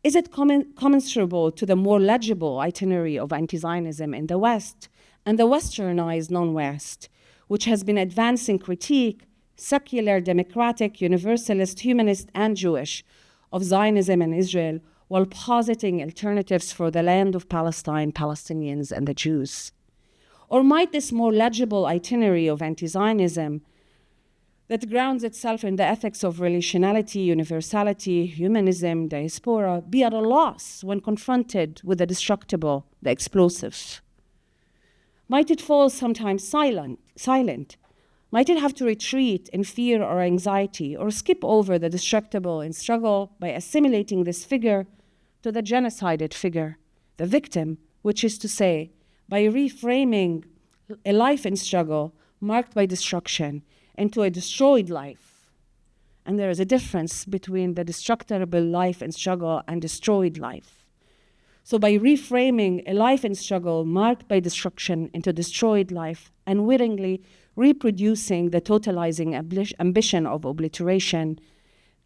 Is it commensurable to the more legible itinerary of anti-Zionism in the West and the westernized non-West, which has been advancing critique, secular, democratic, universalist, humanist, and Jewish, of Zionism and Israel, while positing alternatives for the land of Palestine, Palestinians, and the Jews? Or might this more legible itinerary of anti-Zionism that grounds itself in the ethics of relationality, universality, humanism, diaspora, be at a loss when confronted with the destructible, the explosive? Might it fall sometimes silent? Might it have to retreat in fear or anxiety, or skip over the destructible in struggle by assimilating this figure to the genocided figure, the victim, which is to say, by reframing a life in struggle marked by destruction into a destroyed life? And there is a difference between the destructible life in struggle and destroyed life. So by reframing a life in struggle marked by destruction into destroyed life, unwittingly reproducing the totalizing ambition of obliteration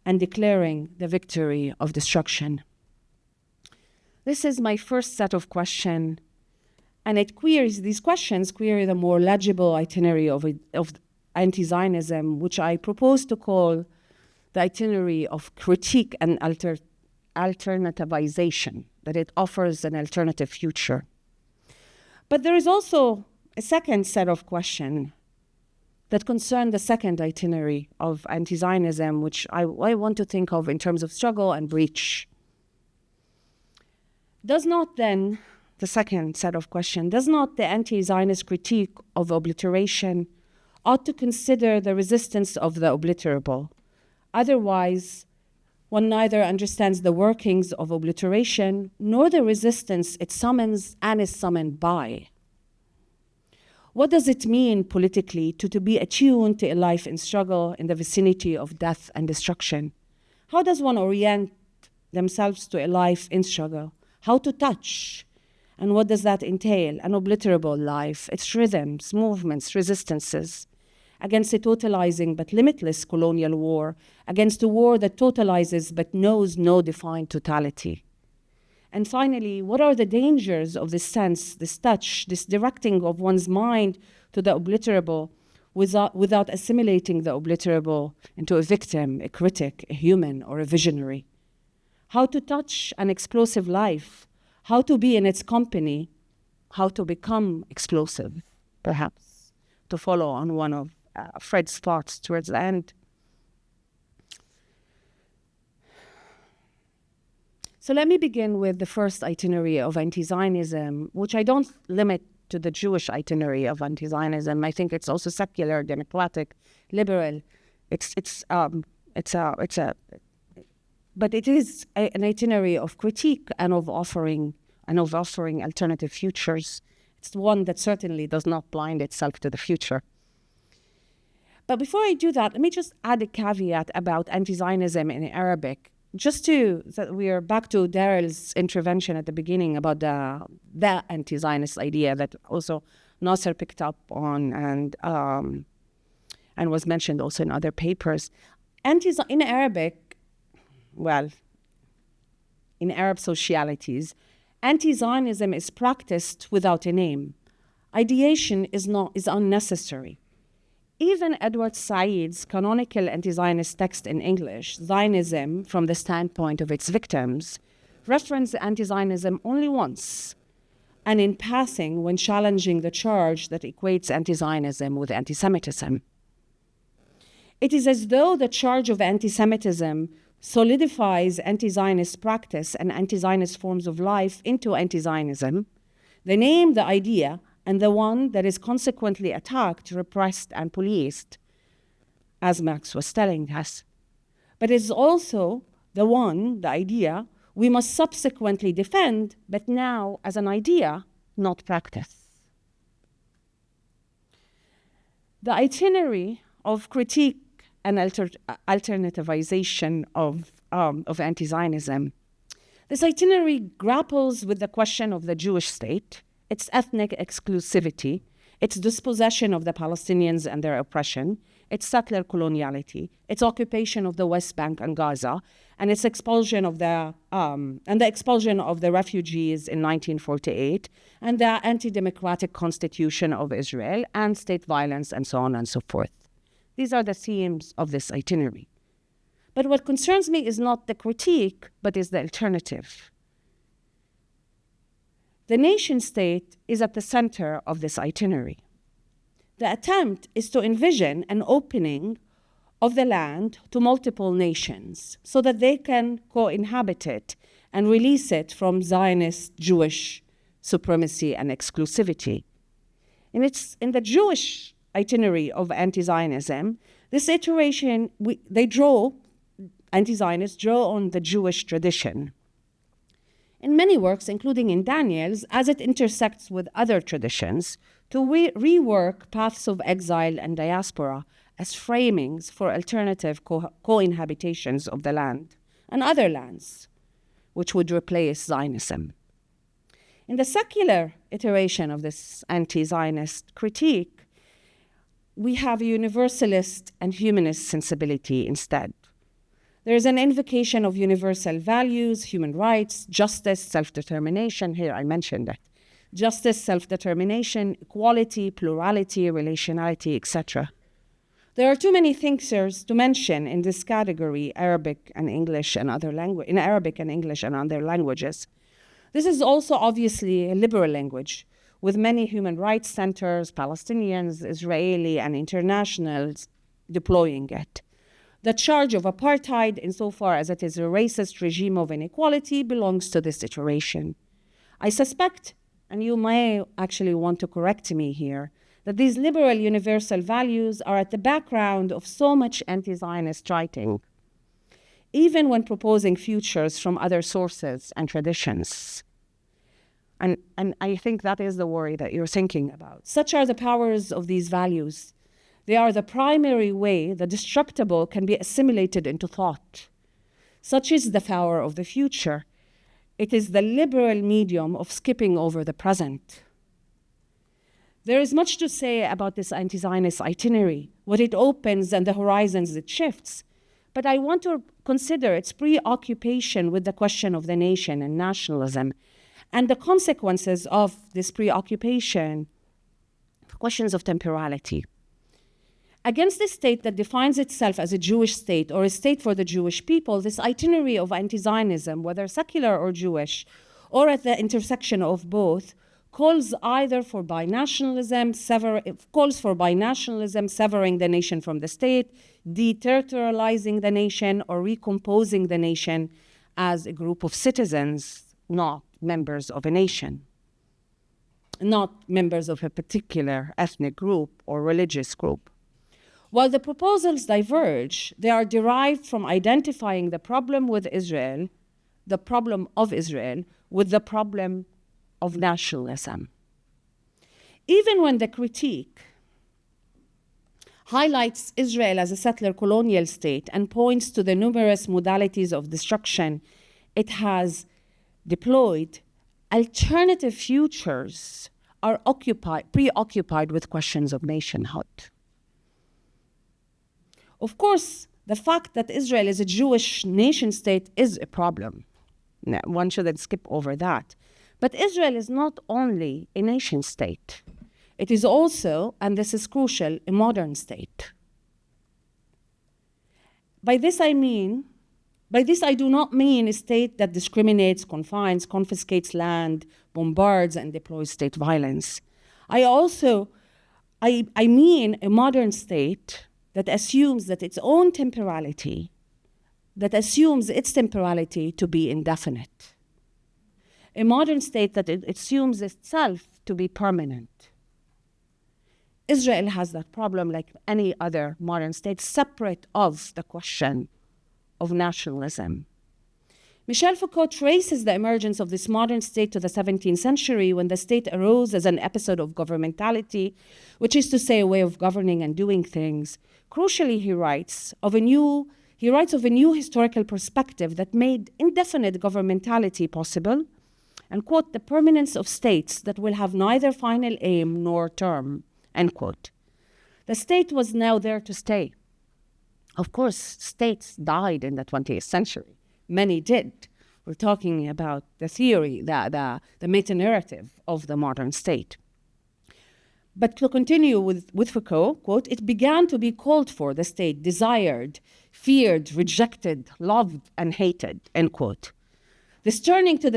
and declaring the victory of destruction. This is my first set of questions, and these questions query the more legible itinerary of anti-Zionism, which I propose to call the itinerary of critique and alternativization, that it offers an alternative future. But there is also a second set of questions that concern the second itinerary of anti-Zionism, which I want to think of in terms of struggle and breach. Does not then, the second set of questions, does not the anti-Zionist critique of obliteration ought to consider the resistance of the obliterable? Otherwise, one neither understands the workings of obliteration nor the resistance it summons and is summoned by. What does it mean politically to be attuned to a life in struggle in the vicinity of death and destruction? How does one orient themselves to a life in struggle? How to touch? And what does that entail? An obliterable life, its rhythms, movements, resistances, against a totalizing but limitless colonial war, against a war that totalizes but knows no defined totality. And finally, what are the dangers of this sense, this touch, this directing of one's mind to the obliterable without assimilating the obliterable into a victim, a critic, a human, or a visionary? How to touch an explosive life? how to be in its company, how to become explosive, perhaps, to follow on one of Fred's thoughts towards the end. So let me begin with the first itinerary of anti-Zionism, which I don't limit to the Jewish itinerary of anti-Zionism. I think it's also secular, democratic, liberal. But it is an itinerary of critique and of offering alternative futures. It's one that certainly does not blind itself to the future. But before I do that, let me just add a caveat about anti-Zionism in Arabic. That we are back to Daryl's intervention at the beginning about the anti-Zionist idea that also Nasser picked up on and was mentioned also in other papers. In Arabic, in Arab socialities, anti-Zionism is practiced without a name. Ideation is unnecessary. Even Edward Said's canonical anti-Zionist text in English, Zionism from the Standpoint of Its Victims, referenced anti-Zionism only once, and in passing when challenging the charge that equates anti-Zionism with anti-Semitism. It is as though the charge of anti-Semitism solidifies anti-Zionist practice and anti-Zionist forms of life into anti-Zionism, the name, the idea, and the one that is consequently attacked, repressed, and policed, as Marx was telling us. But it is also the one, the idea, we must subsequently defend, but now as an idea, not practice. The itinerary of critique and alternativization of anti-Zionism. This itinerary grapples with the question of the Jewish state, its ethnic exclusivity, its dispossession of the Palestinians and their oppression, its settler coloniality, its occupation of the West Bank and Gaza, and its expulsion of the refugees in 1948, and the anti-democratic constitution of Israel, and state violence, and so on and so forth. These are the themes of this itinerary. But what concerns me is not the critique, but is the alternative. The nation-state is at the center of this itinerary. The attempt is to envision an opening of the land to multiple nations so that they can co-inhabit it and release it from Zionist Jewish supremacy and exclusivity. In the Jewish itinerary of anti-Zionism, this iteration, anti-Zionists draw on the Jewish tradition. In many works, including in Daniel's, as it intersects with other traditions, to rework paths of exile and diaspora as framings for alternative co-inhabitations of the land and other lands, which would replace Zionism. In the secular iteration of this anti-Zionist critique, we have a universalist and humanist sensibility instead. There is an invocation of universal values, human rights, justice, self-determination. Here I mentioned that. Justice, self-determination, equality, plurality, relationality, etc. There are too many thinkers to mention in this category, Arabic and English and other languages. This is also obviously a liberal language, with many human rights centers, Palestinians, Israeli, and internationals deploying it. The charge of apartheid, insofar as it is a racist regime of inequality, belongs to this iteration. I suspect, and you may actually want to correct me here, that these liberal universal values are at the background of so much anti-Zionist writing, even when proposing futures from other sources and traditions. And I think that is the worry that you're thinking about. Such are the powers of these values. They are the primary way the destructible can be assimilated into thought. Such is the power of the future. It is the liberal medium of skipping over the present. There is much to say about this anti-Zionist itinerary, what it opens and the horizons it shifts, but I want to consider its preoccupation with the question of the nation and nationalism, and the consequences of this preoccupation, questions of temporality. Against this state that defines itself as a Jewish state or a state for the Jewish people, this itinerary of anti-Zionism, whether secular or Jewish, or at the intersection of both, calls for binationalism, severing the nation from the state, deterritorializing the nation, or recomposing the nation as a group of citizens, not members of a nation, not members of a particular ethnic group or religious group. While the proposals diverge, they are derived from identifying the problem of Israel, with the problem of nationalism. Even when the critique highlights Israel as a settler colonial state and points to the numerous modalities of destruction it has deployed, alternative futures are preoccupied with questions of nationhood. Of course, the fact that Israel is a Jewish nation state is a problem. Now, one shouldn't skip over that. But Israel is not only a nation state. It is also, and this is crucial, a modern state. By this I do not mean a state that discriminates, confines, confiscates land, bombards, and deploys state violence. I mean a modern state that assumes its temporality to be indefinite. A modern state that it assumes itself to be permanent. Israel has that problem like any other modern state, separate of the question of nationalism. Michel Foucault traces the emergence of this modern state to the 17th century, when the state arose as an episode of governmentality, which is to say a way of governing and doing things. Crucially, he writes of a new historical perspective that made indefinite governmentality possible, and, quote, the permanence of states that will have neither final aim nor term, end quote. The state was now there to stay. Of course, states died in the 20th century. Many did. We're talking about the theory, the meta-narrative of the modern state. But to continue with Foucault, quote, it began to be called for, the state, desired, feared, rejected, loved, and hated, end quote. This turning of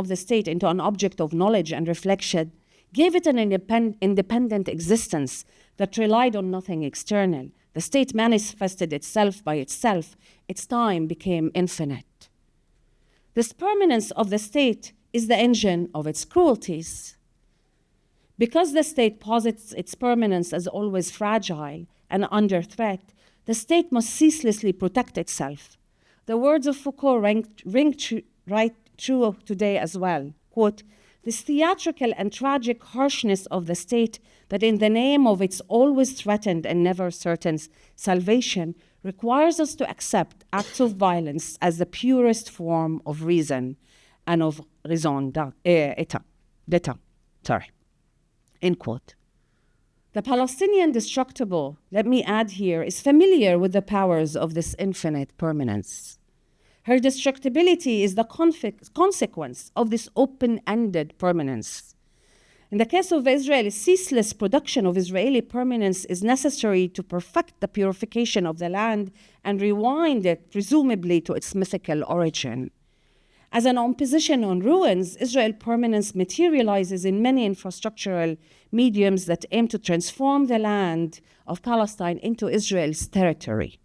the state into an object of knowledge and reflection gave it an independent existence that relied on nothing external. The state manifested itself by itself. Its time became infinite. This permanence of the state is the engine of its cruelties. Because the state posits its permanence as always fragile and under threat, the state must ceaselessly protect itself. The words of Foucault ring right true today as well. Quote, this theatrical and tragic harshness of the state that in the name of its always threatened and never certain salvation requires us to accept acts of violence as the purest form of reason and of raison d'etat. End quote. The Palestinian destructible, let me add here, is familiar with the powers of this infinite permanence. Her destructibility is the consequence of this open-ended permanence. In the case of Israel, ceaseless production of Israeli permanence is necessary to perfect the purification of the land and rewind it, presumably, to its mythical origin. As an opposition on ruins, Israel permanence materializes in many infrastructural mediums that aim to transform the land of Palestine into Israel's territory.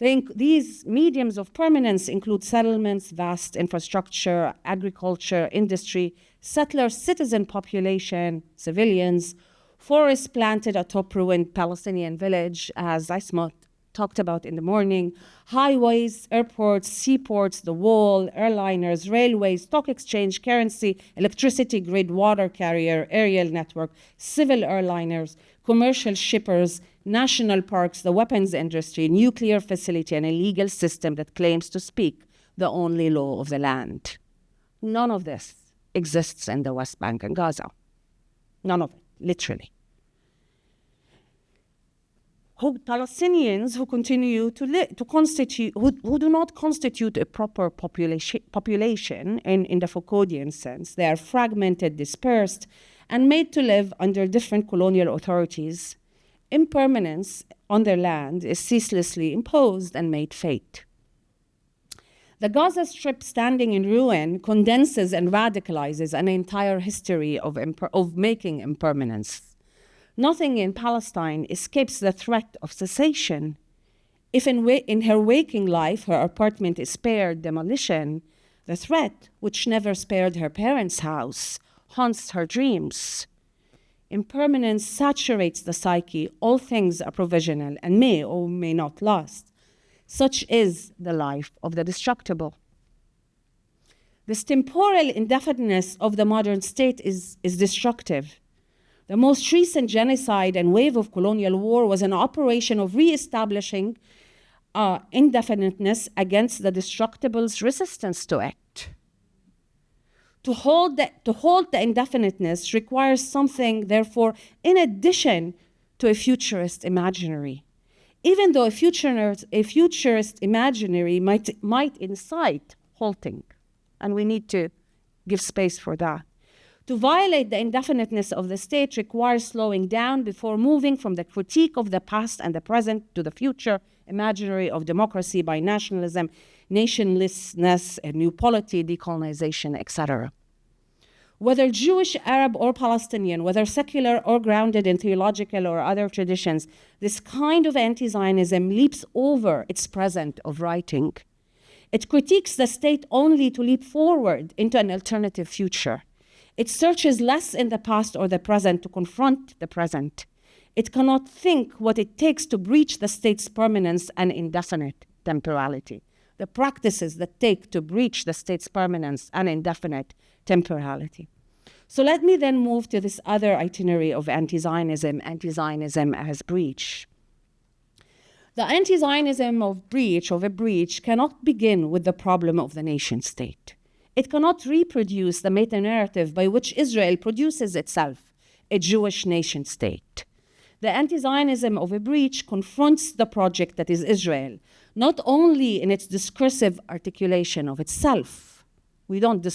These mediums of permanence include settlements, vast infrastructure, agriculture, industry, settler citizen population, civilians, forests planted atop ruined Palestinian village, as Esme talked about in the morning, highways, airports, seaports, the wall, airliners, railways, stock exchange, currency, electricity grid, water carrier, aerial network, civil airliners, commercial shippers, national parks, the weapons industry, nuclear facility, and a legal system that claims to speak the only law of the land. None of this exists in the West Bank and Gaza. None of it, literally. Palestinians who continue to constitute, who do not constitute a proper population in the Foucauldian sense. They are fragmented, dispersed, and made to live under different colonial authorities. Impermanence on their land is ceaselessly imposed and made fate. The Gaza Strip standing in ruin condenses and radicalizes an entire history of making impermanence. Nothing in Palestine escapes the threat of cessation. If in her waking life her apartment is spared demolition, the threat, which never spared her parents' house, haunts her dreams. Impermanence saturates the psyche. All things are provisional and may or may not last. Such is the life of the destructible. This temporal indefiniteness of the modern state is destructive. The most recent genocide and wave of colonial war was an operation of re-establishing indefiniteness against the destructible's resistance to it. To hold the indefiniteness requires something, therefore, in addition to a futurist imaginary. Even though a futurist imaginary might incite halting, and we need to give space for that. To violate the indefiniteness of the state requires slowing down before moving from the critique of the past and the present to the future imaginary of democracy by nationalism, nationlessness, a new polity, decolonization, etc. Whether Jewish, Arab, or Palestinian, whether secular or grounded in theological or other traditions, this kind of anti-Zionism leaps over its present of writing. It critiques the state only to leap forward into an alternative future. It searches less in the past or the present to confront the present. It cannot think what it takes to breach the state's permanence and indefinite temporality. The practices that take to breach the state's permanence and indefinite temporality. So let me then move to this other itinerary of anti-Zionism as breach. The anti-Zionism of a breach cannot begin with the problem of the nation state. It cannot reproduce the meta-narrative by which Israel produces itself, a Jewish nation state. The anti-Zionism of a breach confronts the project that is Israel, not only in its discursive articulation of itself. We don't do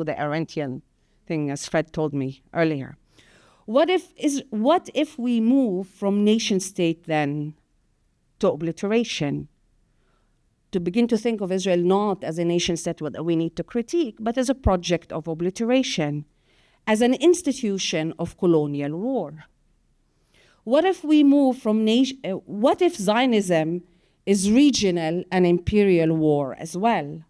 the Arendtian thing, as Fred told me earlier. What if we move from nation state then to obliteration? To begin to think of Israel not as a nation state that we need to critique, but as a project of obliteration, as an institution of colonial war. What if we move from what if Zionism is regional and imperial war as well?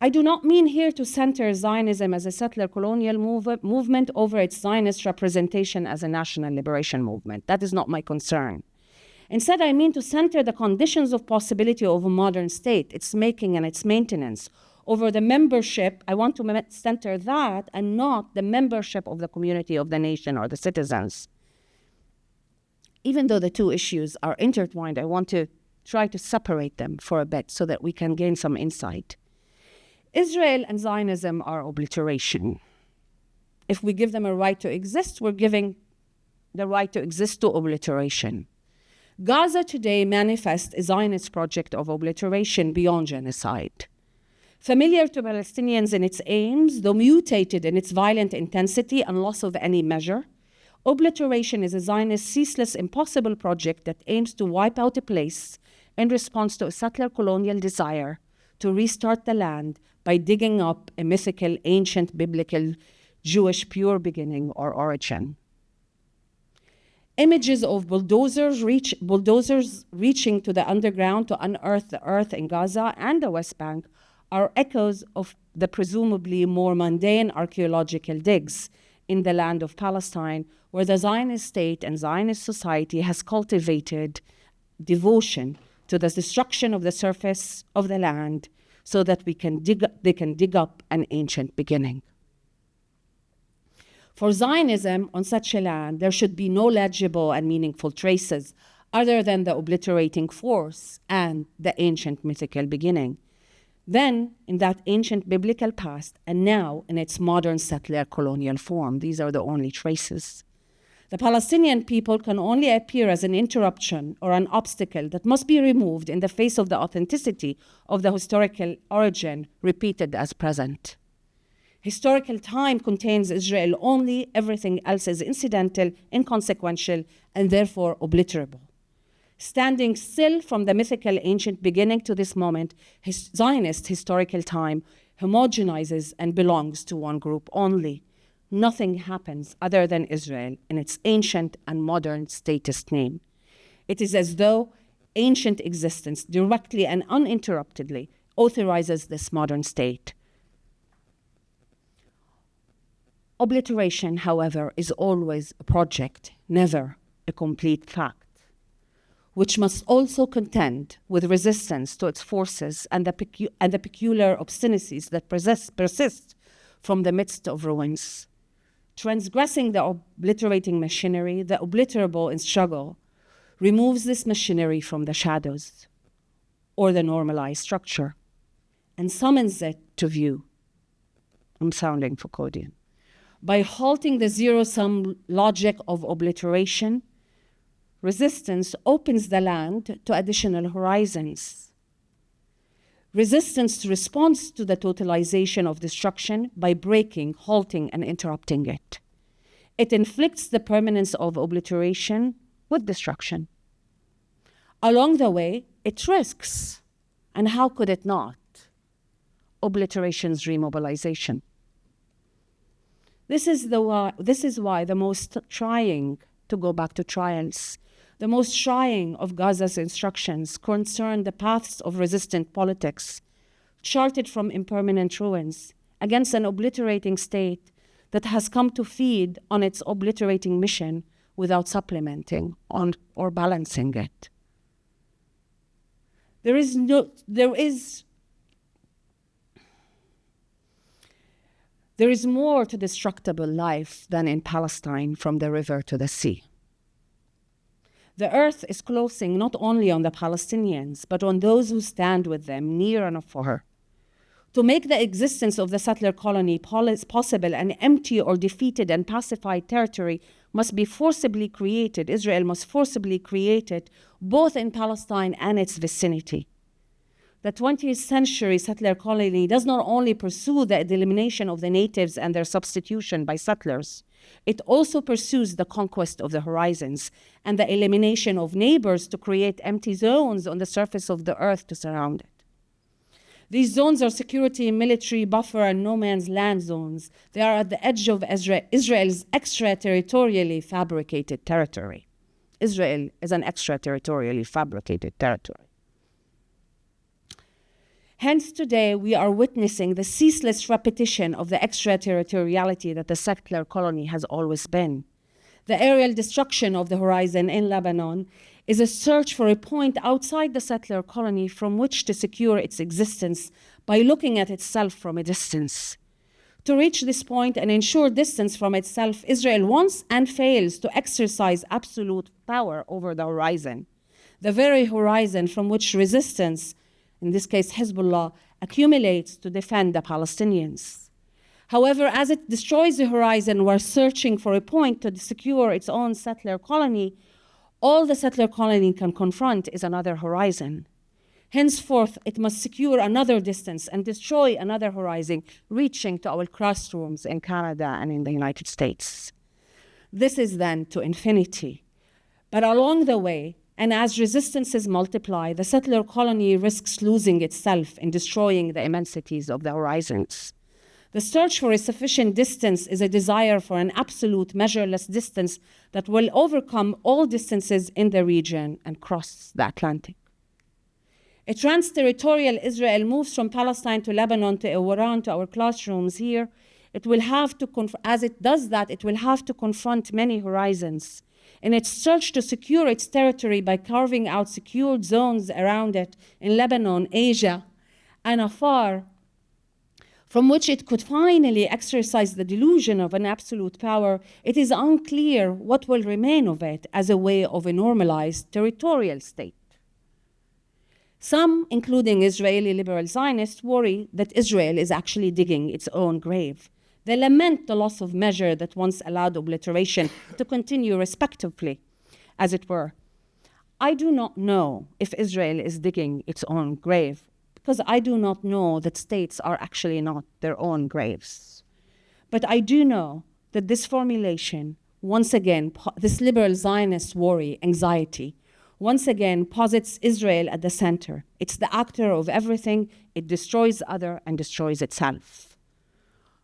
I do not mean here to center Zionism as a settler colonial movement over its Zionist representation as a national liberation movement. That is not my concern. Instead, I mean to center the conditions of possibility of a modern state, its making and its maintenance. Over the membership, I want to center that and not the membership of the community of the nation or the citizens. Even though the two issues are intertwined, I want to try to separate them for a bit so that we can gain some insight. Israel and Zionism are obliteration. If we give them a right to exist, we're giving the right to exist to obliteration. Gaza today manifests a Zionist project of obliteration beyond genocide. Familiar to Palestinians in its aims, though mutated in its violent intensity and loss of any measure, obliteration is a Zionist, ceaseless, impossible project that aims to wipe out a place in response to a settler colonial desire to restart the land by digging up a mythical, ancient, biblical, Jewish pure beginning or origin. Images of bulldozers reaching to the underground to unearth the earth in Gaza and the West Bank are echoes of the presumably more mundane archaeological digs in the land of Palestine, where the Zionist state and Zionist society has cultivated devotion to the destruction of the surface of the land so that they can dig up an ancient beginning. For Zionism on such a land, there should be no legible and meaningful traces other than the obliterating force and the ancient mythical beginning. Then, in that ancient biblical past, and now in its modern settler colonial form, these are the only traces. The Palestinian people can only appear as an interruption or an obstacle that must be removed in the face of the authenticity of the historical origin repeated as present. Historical time contains Israel only, everything else is incidental, inconsequential, and therefore obliterable. standing still from the mythical ancient beginning to this moment, Zionist historical time homogenizes and belongs to one group only. Nothing happens other than Israel in its ancient and modern statist name. It is as though ancient existence directly and uninterruptedly authorizes this modern state. Obliteration, however, is always a project, never a complete fact, which must also contend with resistance to its forces and the peculiar obstinacies that persist from the midst of ruins. Transgressing the obliterating machinery, the obliterable in struggle, removes this machinery from the shadows or the normalized structure and summons it to view. I'm sounding Foucauldian. By halting the zero-sum logic of obliteration, resistance opens the land to additional horizons. Resistance responds to the totalization of destruction by breaking, halting, and interrupting it. It inflicts the permanence of obliteration with destruction. Along the way, it risks, and how could it not, obliteration's remobilization. This is why the most trying, to go back to trials, the most trying of Gaza's instructions concern the paths of resistant politics, charted from impermanent ruins, against an obliterating state that has come to feed on its obliterating mission without supplementing on or balancing it. There is more to destructible life than in Palestine from the river to the sea. The earth is closing not only on the Palestinians, but on those who stand with them near and afar. To make the existence of the settler colony possible, an empty or defeated and pacified territory must be forcibly created. Israel must forcibly create it, both in Palestine and its vicinity. The 20th century settler colony does not only pursue the elimination of the natives and their substitution by settlers, it also pursues the conquest of the horizons and the elimination of neighbors to create empty zones on the surface of the earth to surround it. These zones are security, military, buffer, and no man's land zones. They are at the edge of Israel's extraterritorially fabricated territory. Israel is an extraterritorially fabricated territory. Hence, today, we are witnessing the ceaseless repetition of the extraterritoriality that the settler colony has always been. The aerial destruction of the horizon in Lebanon is a search for a point outside the settler colony from which to secure its existence by looking at itself from a distance. To reach this point and ensure distance from itself, Israel wants and fails to exercise absolute power over the horizon, the very horizon from which resistance, in this case Hezbollah, accumulates to defend the Palestinians. However, as it destroys the horizon while searching for a point to secure its own settler colony, all the settler colony can confront is another horizon. Henceforth, it must secure another distance and destroy another horizon, reaching to our classrooms in Canada and in the United States. This is then to infinity. But along the way, and as resistances multiply, the settler colony risks losing itself in destroying the immensities of the horizons. The search for a sufficient distance is a desire for an absolute, measureless distance that will overcome all distances in the region and cross the Atlantic. A trans-territorial Israel moves from Palestine to Lebanon to Iran to our classrooms here. It will have to, as it does that, it will have to confront many horizons. In its search to secure its territory by carving out secured zones around it in Lebanon, Asia, and afar, from which it could finally exercise the delusion of an absolute power, it is unclear what will remain of it as a way of a normalized territorial state. Some, including Israeli liberal Zionists, worry that Israel is actually digging its own grave. They lament the loss of measure that once allowed obliteration to continue respectively, as it were. I do not know if Israel is digging its own grave, because I do not know that states are actually not their own graves. But I do know that this formulation, once again, this liberal Zionist worry, anxiety, once again posits Israel at the center. It's the actor of everything. It destroys other and destroys itself.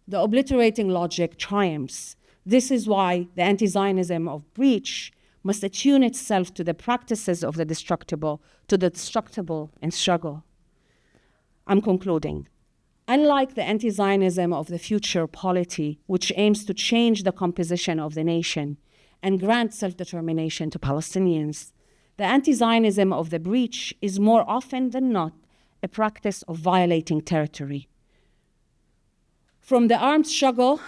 The obliterating logic triumphs. This is why the anti-Zionism of breach must attune itself to the practices of the destructible, to the destructible in struggle. I'm concluding. Unlike the anti-Zionism of the future polity, which aims to change the composition of the nation and grant self-determination to Palestinians, the anti-Zionism of the breach is more often than not a practice of violating territory. From the armed struggle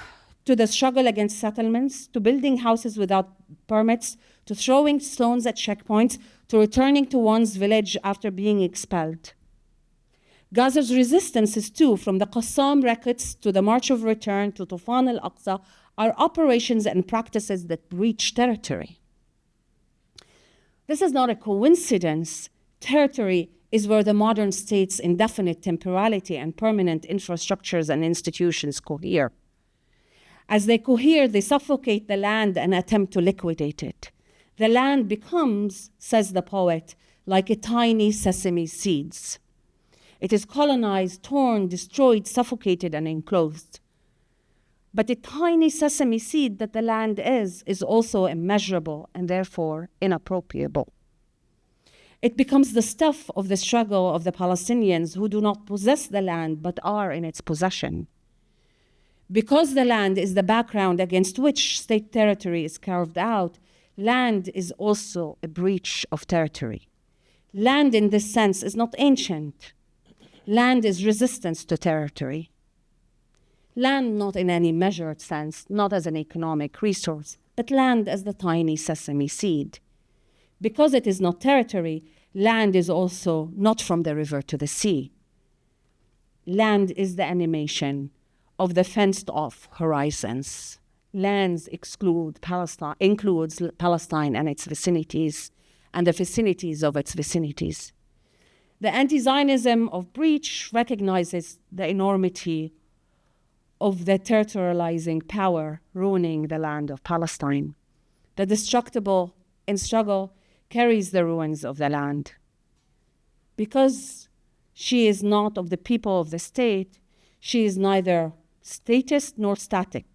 to the struggle against settlements, to building houses without permits, to throwing stones at checkpoints, to returning to one's village after being expelled. Gaza's resistances too, from the Qassam records to the March of Return to Tufan al-Aqsa, are operations and practices that breach territory. This is not a coincidence. Territory is where the modern state's indefinite temporality and permanent infrastructures and institutions cohere. As they cohere, they suffocate the land and attempt to liquidate it. The land becomes, says the poet, like a tiny sesame seeds. It is colonized, torn, destroyed, suffocated, and enclosed. But the tiny sesame seed that the land is also immeasurable and therefore inappropriable. It becomes the stuff of the struggle of the Palestinians who do not possess the land but are in its possession. Because the land is the background against which state territory is carved out, land is also a breach of territory. Land in this sense is not ancient. Land is resistance to territory. Land not in any measured sense, not as an economic resource, but land as the tiny sesame seed. Because it is not territory, land is also not from the river to the sea. Land is the animation of the fenced-off horizons. Lands includes Palestine and its vicinities, and the vicinities of its vicinities. The anti-Zionism of breach recognizes the enormity of the territorializing power ruining the land of Palestine. The destructible in struggle carries the ruins of the land. Because she is not of the people of the state, she is neither statist nor static.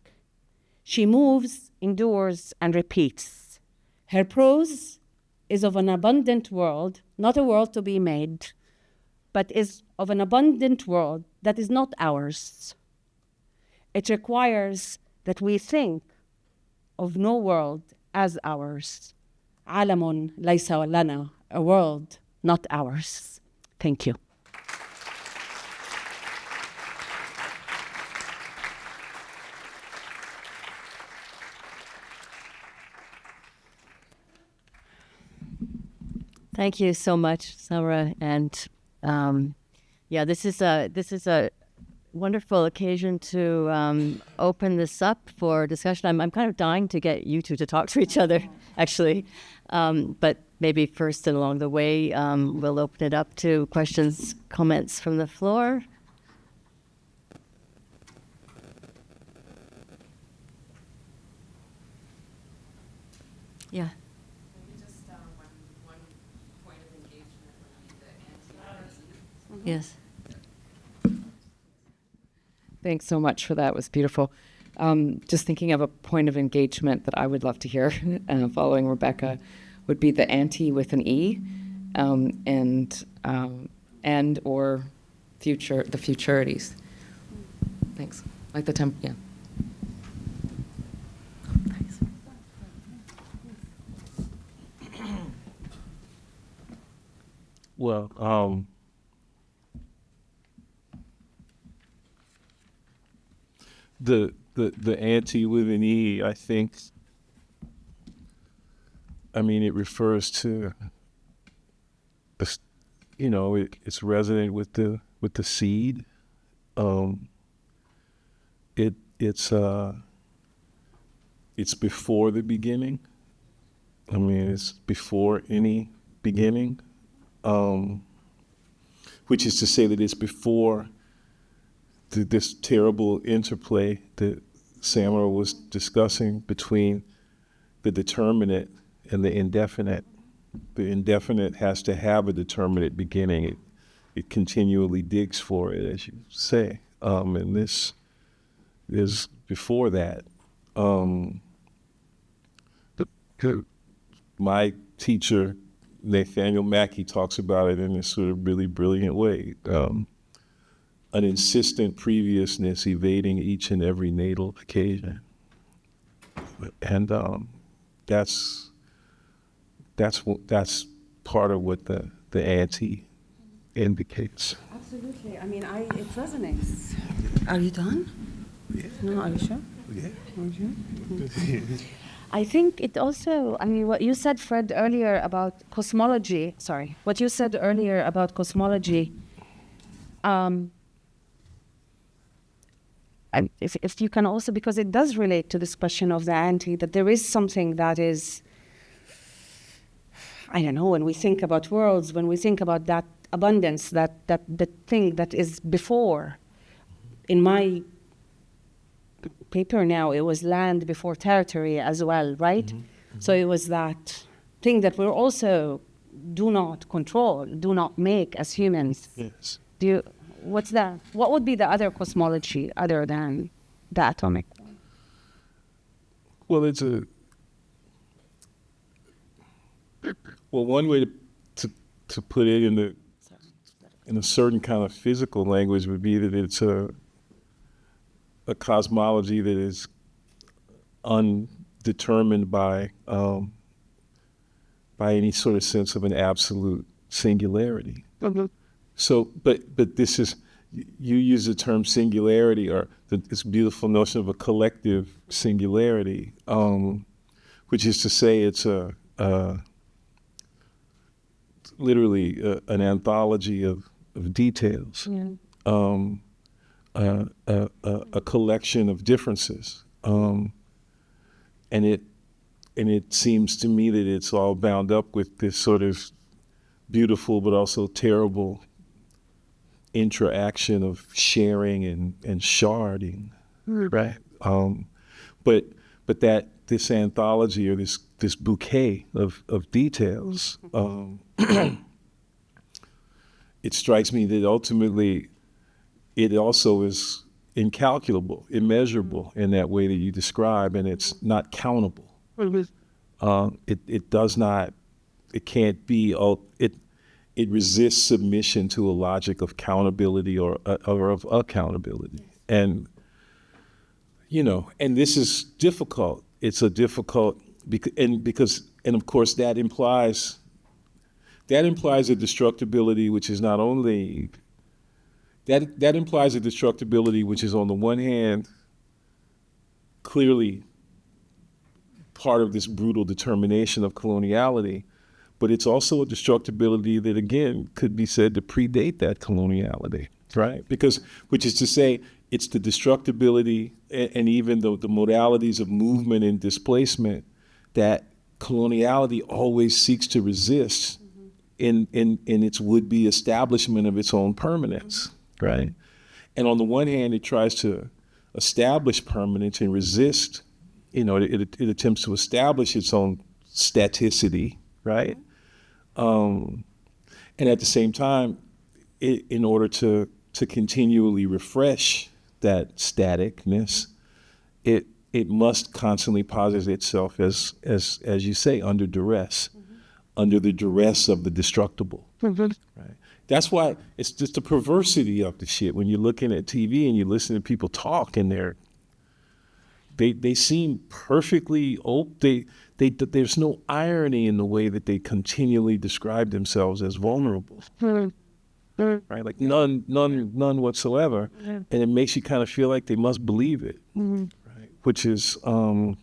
She moves, endures, and repeats. Her prose is of an abundant world, not a world to be made, but is of an abundant world that is not ours. It requires that we think of no world as ours. عالم ليس لنا, a world not ours. Thank you. Thank you so much, Samera. And this is a wonderful occasion to open this up for discussion. I'm kind of dying to get you two to talk to each other, actually. But maybe first and along the way, we'll open it up to questions, comments from the floor. Yeah. Yes. Thanks so much for that. It was beautiful. Just thinking of a point of engagement that I would love to hear, following Rebecca, would be the anti with an E, and or future, the futurities. Thanks. Like the temp, yeah. Thanks. Well, the anti with an E, I think, I mean, it refers to, it's resonant with the seed. It's before the beginning. I mean, it's before any beginning, which is to say that it's before this terrible interplay that Samera was discussing between the determinate and the indefinite. the indefinite has to have a determinate beginning. It continually digs for it, as you say. And this is before that. My teacher, Nathaniel Mackey, talks about it in this sort of really brilliant way. An insistent previousness evading each and every natal occasion. And that's part of what the anti indicates. Absolutely. I mean, it resonates. Are you done? Yeah. No, are you sure? Yeah. Are you sure? I think it also, I mean, what you said, Fred, earlier about cosmology, and if you can also, because it does relate to this question of the anti, that there is something that is, I don't know, when we think about worlds, when we think about that abundance, that thing that is before. In my paper now, it was land before territory as well, right? Mm-hmm. Mm-hmm. So it was that thing that we also do not control, do not make as humans. Yes. What's that? What would be the other cosmology other than the atomic one? Well, one way to put it in a certain kind of physical language would be that it's a cosmology that is undetermined by any sort of sense of an absolute singularity. Mm-hmm. So, but this is, you use the term singularity, or this beautiful notion of a collective singularity, which is to say it's literally an anthology of details, yeah. A collection of differences, and it seems to me that it's all bound up with this sort of beautiful but also terrible interaction of sharing and sharding, right? But that this anthology, or this bouquet of details, it strikes me that ultimately it also is incalculable, immeasurable in that way that you describe, and it's not countable. It does not, it can't be, it resists submission to a logic of countability or of accountability. And, and this is difficult. It's a difficult, and of course that implies a destructibility which is not only, that implies a destructibility which is on the one hand clearly part of this brutal determination of coloniality, but it's also a destructibility that, again, could be said to predate that coloniality, right? Which is to say, it's the destructibility and even the modalities of movement and displacement that coloniality always seeks to resist in its would-be establishment of its own permanence, right? And on the one hand, it tries to establish permanence and resist, it attempts to establish its own staticity, right? And at the same time, in order to continually refresh that staticness, it must constantly posit itself as you say, under duress, under the duress of the destructible. Right? That's why it's just the perversity of the shit. When you're looking at TV and you listen to people talk, and they seem perfectly open. There's no irony in the way that they continually describe themselves as vulnerable, right? Like none whatsoever, and it makes you kind of feel like they must believe it, right? Which is, I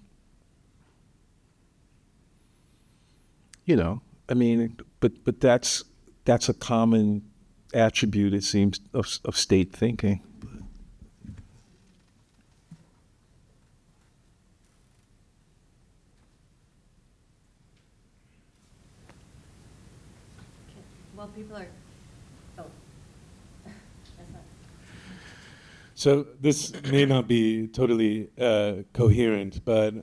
mean, but that's a common attribute, it seems, of state thinking. Well, people are. Oh. So this may not be totally coherent, but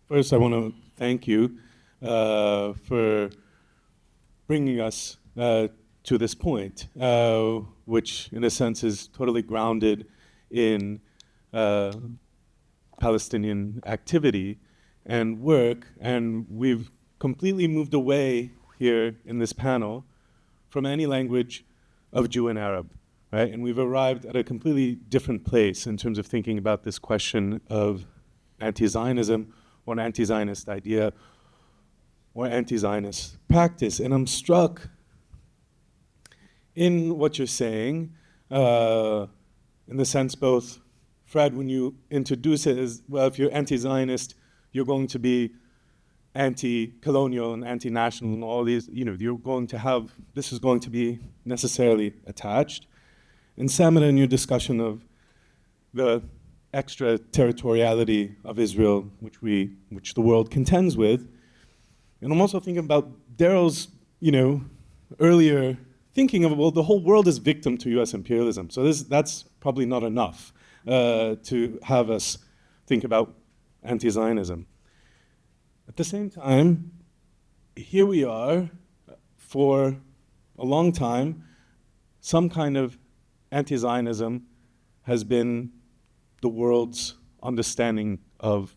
first I want to thank you for bringing us to this point, which in a sense is totally grounded in Palestinian activity and work, and we've completely moved away here in this panel from any language of Jew and Arab, right? And we've arrived at a completely different place in terms of thinking about this question of anti-Zionism or an anti-Zionist idea or anti-Zionist practice. And I'm struck in what you're saying, in the sense both, Fred, when you introduce it as, well, if you're anti-Zionist, you're going to be anti-colonial and anti-national and all these, you're going to have, this is going to be necessarily attached. And Samera, in your discussion of the extraterritoriality of Israel, which the world contends with, and I'm also thinking about Daryl's, earlier thinking of, well, the whole world is victim to U.S. imperialism. So that's probably not enough to have us think about anti-Zionism. At the same time, here we are, for a long time, some kind of anti-Zionism has been the world's understanding of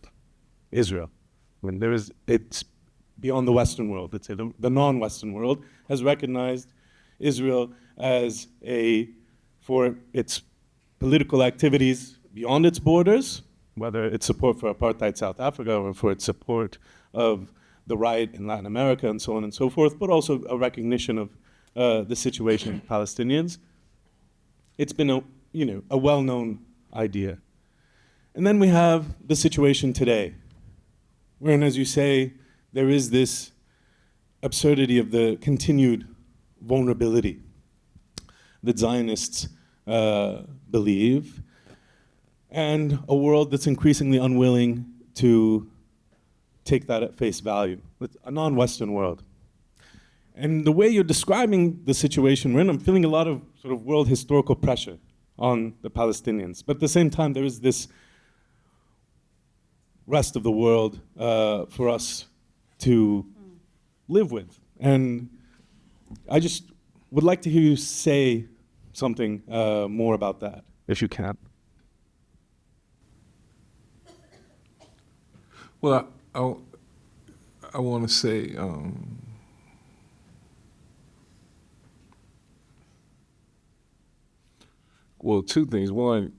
Israel. When it's beyond the Western world, let's say the non-Western world has recognized Israel as for its political activities beyond its borders, whether it's support for apartheid South Africa or for its support of the right in Latin America and so on and so forth, but also a recognition of the situation of Palestinians. It's been a well-known idea. And then we have the situation today, wherein, as you say, there is this absurdity of the continued vulnerability that Zionists believe, and a world that's increasingly unwilling to take that at face value. It's a non-Western world. And the way you're describing the situation we're in, I'm feeling a lot of sort of world historical pressure on the Palestinians. But at the same time, there is this rest of the world for us to live with. And I just would like to hear you say something more about that, if you can. Well, I want to say, well, two things. One,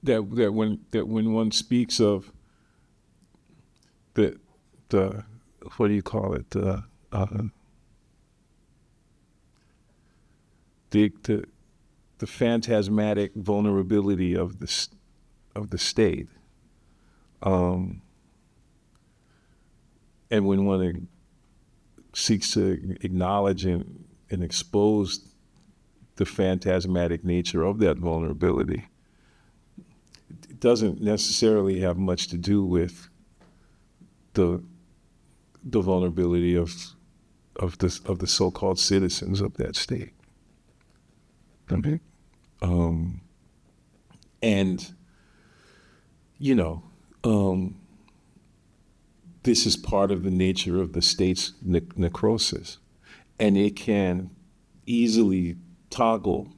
that when one speaks of the what do you call it, the phantasmatic vulnerability of the state, and when one seeks to acknowledge and expose the phantasmatic nature of that vulnerability, it doesn't necessarily have much to do with the vulnerability of the so-called citizens of that state. Okay. And this is part of the nature of the state's necrosis, and it can easily toggle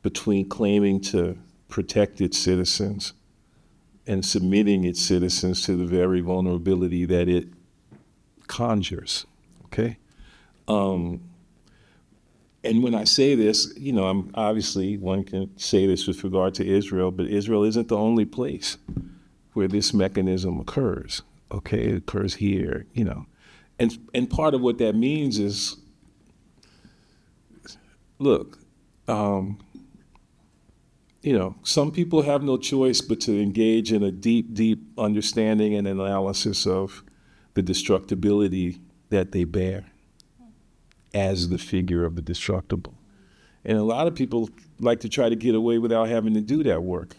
between claiming to protect its citizens and submitting its citizens to the very vulnerability that it conjures, okay? And when I say this, I'm obviously, one can say this with regard to Israel, but Israel isn't the only place where this mechanism occurs, okay? It occurs here, And part of what that means is, look, some people have no choice but to engage in a deep, deep understanding and analysis of the destructibility that they bear as the figure of the destructible. And a lot of people like to try to get away without having to do that work.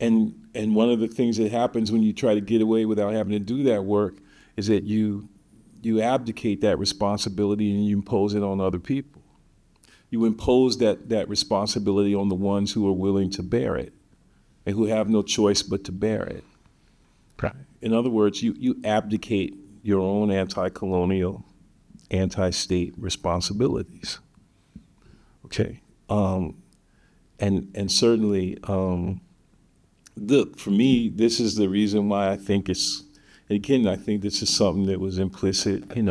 And one of the things that happens when you try to get away without having to do that work is that you abdicate that responsibility and you impose it on other people. you impose that responsibility on the ones who are willing to bear it and who have no choice but to bear it. Right. In other words, you abdicate your own anti-colonial, anti-state responsibilities. Okay. And certainly, look, for me, this is the reason why I think it's, again, I think this is something that was implicit, in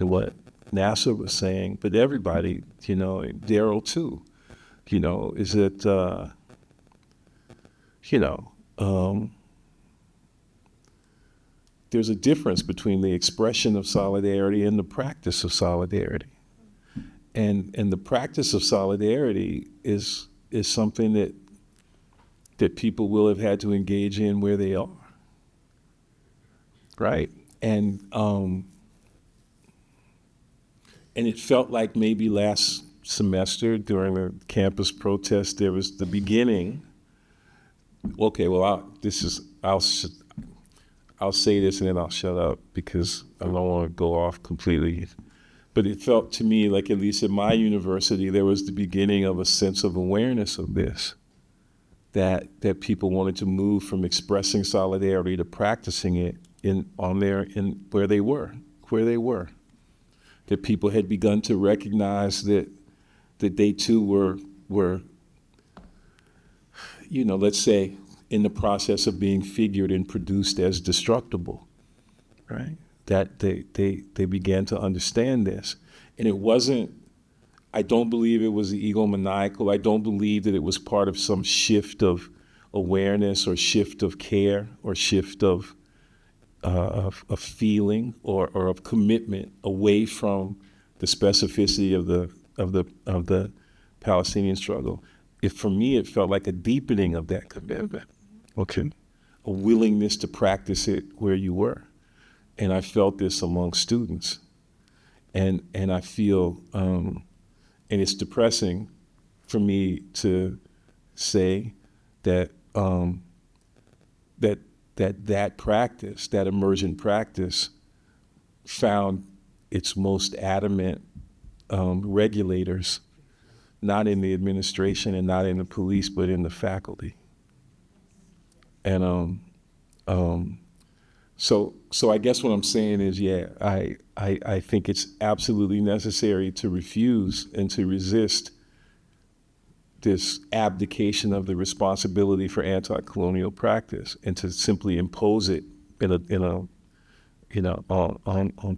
what NASA was saying, but everybody, Daryl too, is that, there's a difference between the expression of solidarity and the practice of solidarity. And the practice of solidarity is something that people will have had to engage in where they are. Right? And it felt like maybe last semester during the campus protest, there was the beginning. Okay, well, I'll say this and then I'll shut up because I don't want to go off completely. But it felt to me like, at least at my university, there was the beginning of a sense of awareness of this, that people wanted to move from expressing solidarity to practicing it where they were. That people had begun to recognize that they too were, let's say, in the process of being figured and produced as destructible, right? That they began to understand this. And it wasn't, I don't believe it was egomaniacal. I don't believe that it was part of some shift of awareness or shift of care or shift of feeling or of commitment away from the specificity of the Palestinian struggle. For me, it felt like a deepening of that commitment. Okay. A willingness to practice it where you were. And I felt this among students. And I feel, and it's depressing for me to say that that practice, that emergent practice, found its most adamant regulators, not in the administration and not in the police, but in the faculty. And so I guess what I'm saying is, I think it's absolutely necessary to refuse and to resist this abdication of the responsibility for anti-colonial practice and to simply impose it on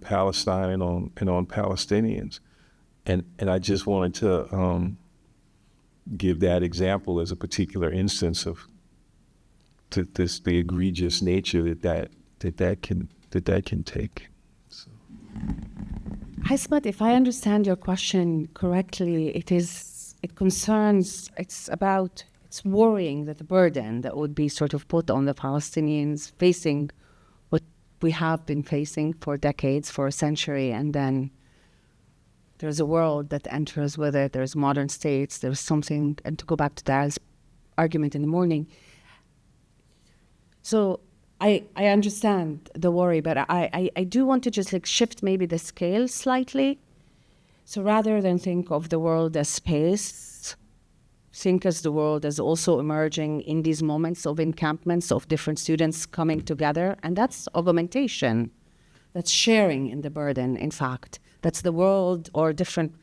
Palestine and on Palestinians. And I just wanted to give that example as a particular instance of the egregious nature that can take. So. Esme, if I understand your question correctly, it's worrying that the burden that would be sort of put on the Palestinians facing what we have been facing for decades, for a century, and then there's a world that enters with it, there's modern states, there's something, and to go back to Daryl's argument in the morning. So I understand the worry, but I do want to just shift maybe the scale slightly. So rather than think of the world as space, think as the world as also emerging in these moments of encampments of different students coming together. And that's augmentation. That's sharing in the burden, in fact. That's the world or different,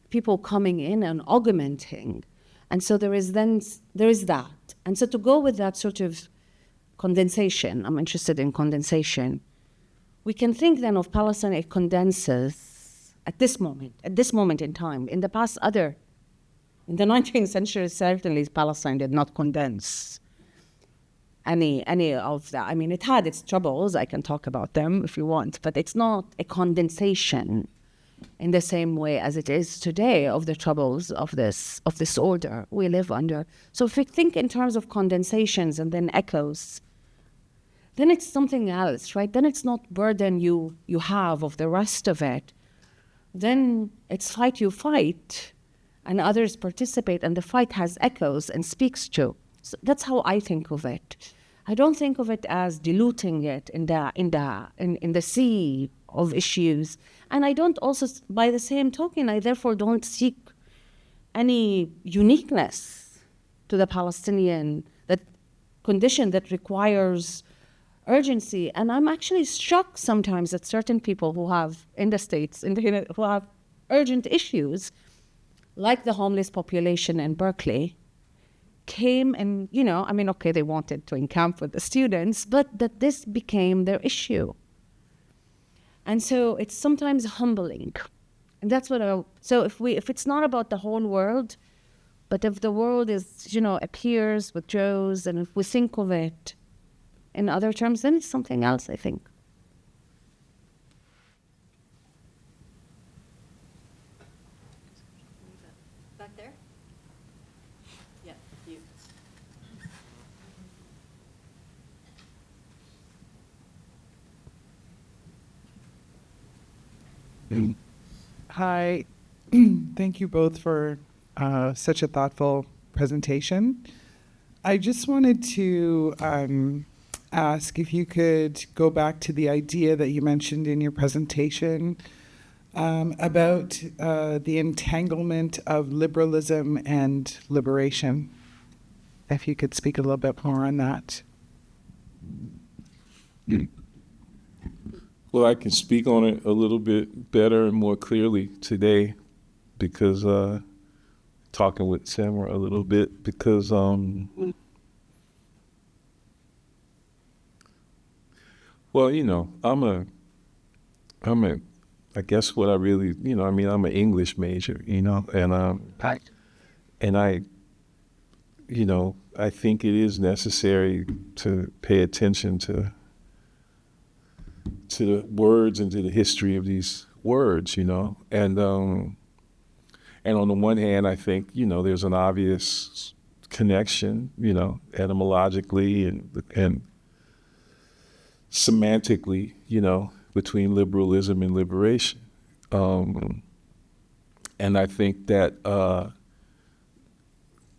people coming in and augmenting. And so there is that. And so to go with that sort of condensation, I'm interested in condensation, we can think then of Palestine, it condenses at this moment in time. In the past, in the 19th century, certainly Palestine did not condense any of that. I mean, it had its troubles, I can talk about them if you want, but it's not a condensation in the same way as it is today of the troubles of this order we live under. So if we think in terms of condensations and then echoes, then it's something else, right? Then it's not burden you have of the rest of it. Then it's fight you fight, and others participate, and the fight has echoes and speaks to. So that's how I think of it. I don't think of it as diluting it in the sea of issues. And I don't also, by the same token, I therefore don't seek any uniqueness to the Palestinian that condition that requires urgency. And I'm actually shocked sometimes that certain people who have in the States, who have urgent issues, like the homeless population in Berkeley, came and, okay, they wanted to encamp with the students, but that this became their issue. And so it's sometimes humbling. And that's what so if it's not about the whole world, but if the world is, appears with Joes, and if we think of it in other terms, then it's something else, I think. Back there? Yeah, you. Hi. Thank you both for such a thoughtful presentation. I just wanted to ask if you could go back to the idea that you mentioned in your presentation about the entanglement of liberalism and liberation. If you could speak a little bit more on that. Well, I can speak on it a little bit better and more clearly today because talking with Samera a little bit because well, I guess what I really, I'm an English major, and I think it is necessary to pay attention to the words and to the history of these words, and on the one hand, I think, there's an obvious connection, etymologically and semantically, between liberalism and liberation. And I think that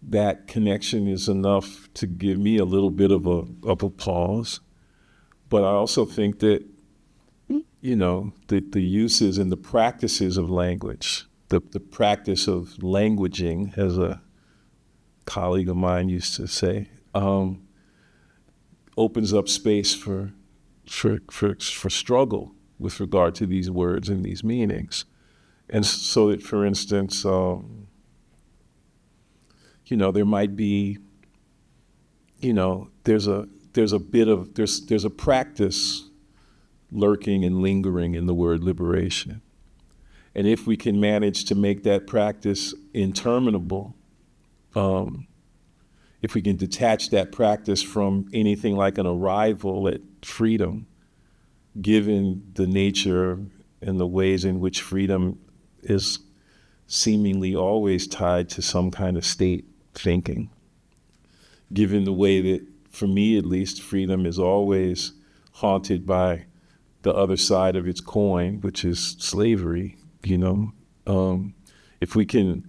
that connection is enough to give me a little bit of a pause. But I also think that, the uses and the practices of language, the practice of languaging, as a colleague of mine used to say, opens up space for struggle with regard to these words and these meanings. And so that, for instance, there might be, there's a practice lurking and lingering in the word liberation. And if we can manage to make that practice interminable, if we can detach that practice from anything like an arrival at freedom, given the nature and the ways in which freedom is seemingly always tied to some kind of state thinking, given the way that, for me at least, freedom is always haunted by the other side of its coin, which is slavery. If we can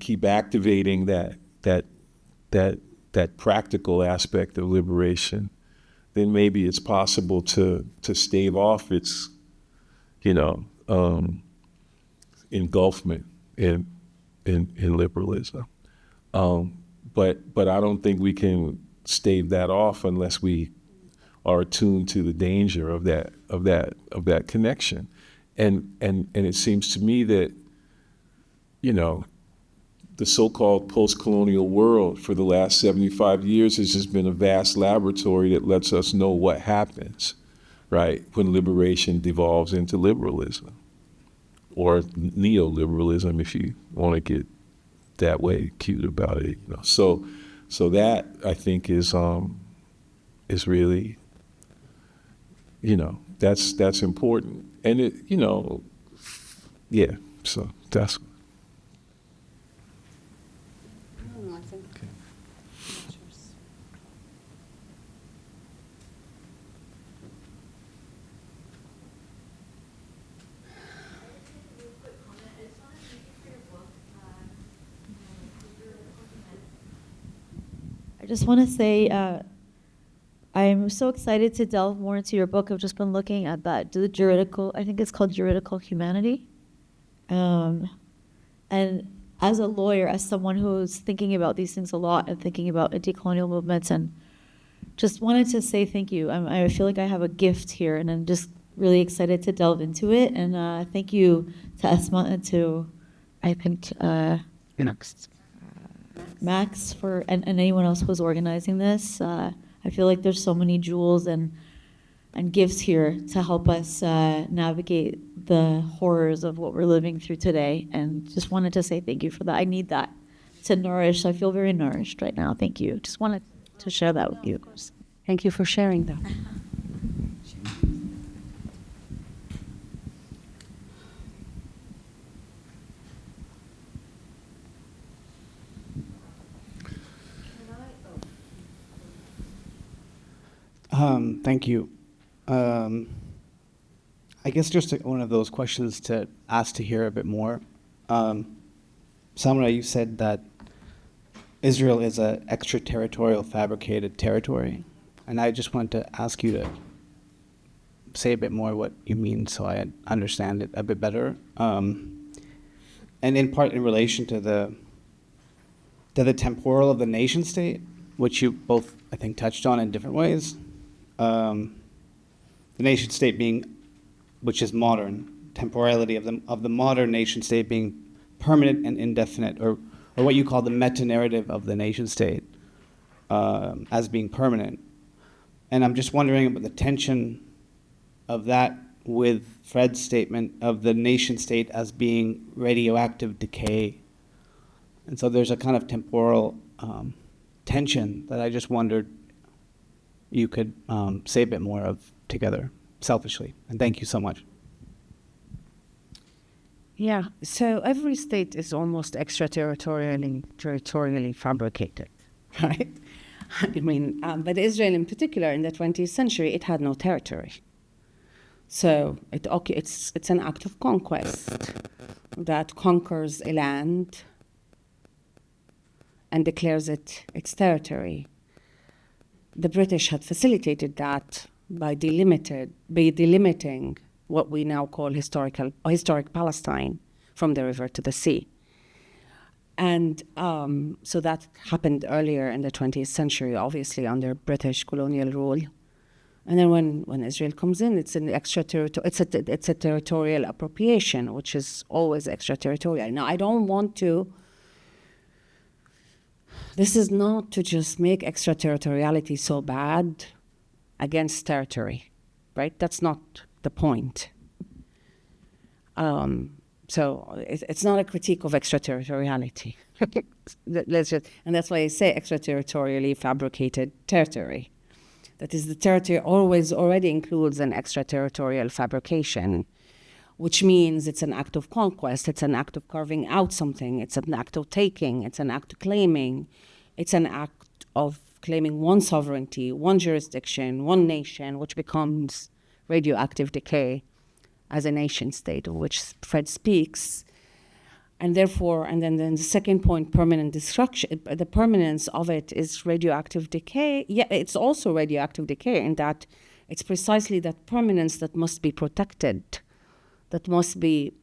keep activating that practical aspect of liberation, then maybe it's possible to stave off its, engulfment in liberalism. But I don't think we can stave that off unless we are attuned to the danger of that connection. And it seems to me that, the so-called post-colonial world for the last 75 years has just been a vast laboratory that lets us know what happens, right, when liberation devolves into liberalism, or neoliberalism, if you want to get that way cute about it. So that, I think, is really, that's important. And it, yeah, so that's. I just want to say I'm so excited to delve more into your book. I've just been looking at that, the juridical, I think it's called Juridical Humanity. And as a lawyer, as someone who's thinking about these things a lot and thinking about anti-colonial movements, and just wanted to say thank you. I feel like I have a gift here, and I'm just really excited to delve into it. And thank you to Esme and to, I think, Max and anyone else who's organizing this. I feel like there's so many jewels and gifts here to help us navigate the horrors of what we're living through today. And just wanted to say thank you for that. I need that to nourish. I feel very nourished right now. Thank you. Just wanted to share that with you. Thank you for sharing that. Thank you. I guess just one of those questions to ask to hear a bit more. Samira, you said that Israel is an extraterritorial fabricated territory, and I just wanted to ask you to say a bit more what you mean so I understand it a bit better. And in part in relation to the temporal of the nation state, which you both, I think, touched on in different ways. The nation state being, which is modern, temporality of the modern nation state being permanent and indefinite, or what you call the meta-narrative of the nation state as being permanent. And I'm just wondering about the tension of that with Fred's statement of the nation state as being radioactive decay. And so there's a kind of temporal tension that I just wondered you could say a bit more of together, selfishly. And thank you so much. Yeah, so every state is almost territorially fabricated, right? I mean, but Israel in particular, in the 20th century, it had no territory. So it's an act of conquest that conquers a land and declares it its territory. The British had facilitated that by delimiting what we now call historic Palestine from the river to the sea. And so that happened earlier in the 20th century, obviously under British colonial rule. And then when Israel comes in, it's an it's a territorial appropriation, which is always extraterritorial. Now, I don't want to. This is not to just make extraterritoriality so bad against territory, right? That's not the point. So it's not a critique of extraterritoriality. And that's why I say extraterritorially fabricated territory. That is, the territory already includes an extraterritorial fabrication, which means it's an act of conquest, it's an act of carving out something, it's an act of taking, it's an act of claiming, it's an act of claiming one sovereignty, one jurisdiction, one nation, which becomes radioactive decay as a nation state, of which Fred speaks. And therefore, and then the second point, permanent destruction, the permanence of it is radioactive decay. Yeah, it's also radioactive decay in that it's precisely that permanence that must be protected, that must be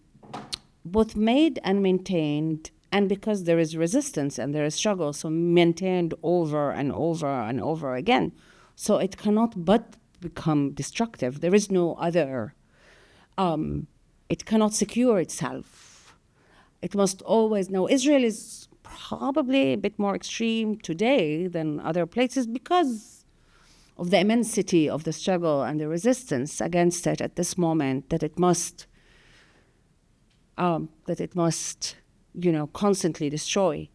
both made and maintained, and because there is resistance and there is struggle, so maintained over and over and over again. So it cannot but become destructive. There is no other. It cannot secure itself. It must always. Now, Israel is probably a bit more extreme today than other places because of the immensity of the struggle and the resistance against it at this moment, that it must constantly destroy.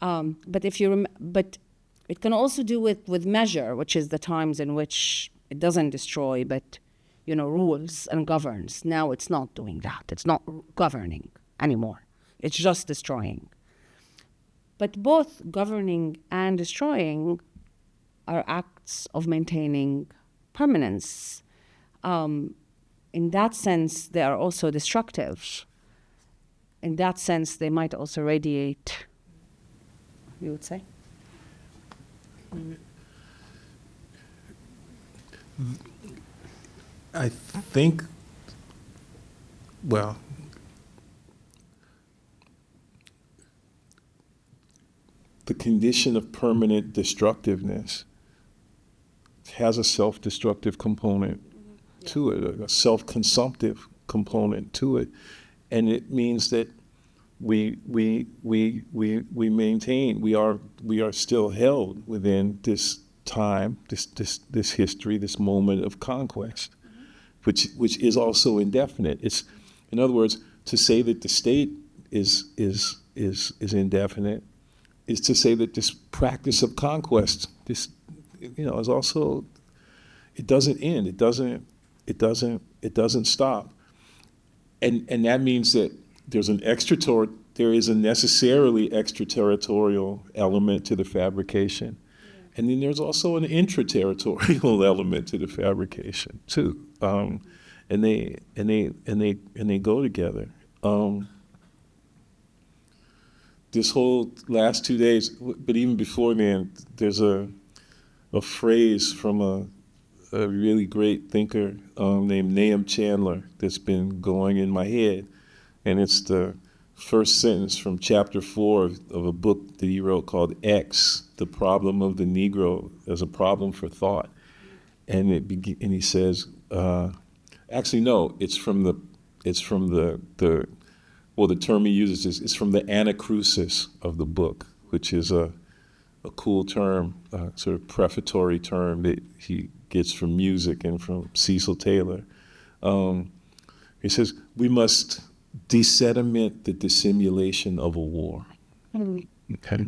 But it can also do with measure, which is the times in which it doesn't destroy, but rules and governs. Now it's not doing that. It's not governing anymore. It's just destroying. But both governing and destroying are acts of maintaining permanence. In that sense, they are also destructive. In that sense, they might also radiate, you would say? I think, well, the condition of permanent destructiveness has a self-destructive component to it, a self-consumptive component to it. And it means that we maintain, we are still held within this time, this history, this moment of conquest, which is also indefinite. It's, in other words, to say that the state is indefinite is to say that this practice of conquest, this, is also, it doesn't end. It doesn't stop. And that means that there is a necessarily extraterritorial element to the fabrication. And then there's also an intraterritorial element to the fabrication too. And they go together. This whole last 2 days, but even before then, there's a phrase from a really great thinker named Nahum Chandler that's been going in my head. And it's the first sentence from chapter 4 of a book that he wrote called X, The Problem of the Negro as a Problem for Thought. And he says, actually no, it's from the well, the term he uses is it's from the anacrusis of the book, which is a cool term, sort of prefatory term that he gets from music and from Cecil Taylor. He says, we must desediment the dissimulation of a war. Okay?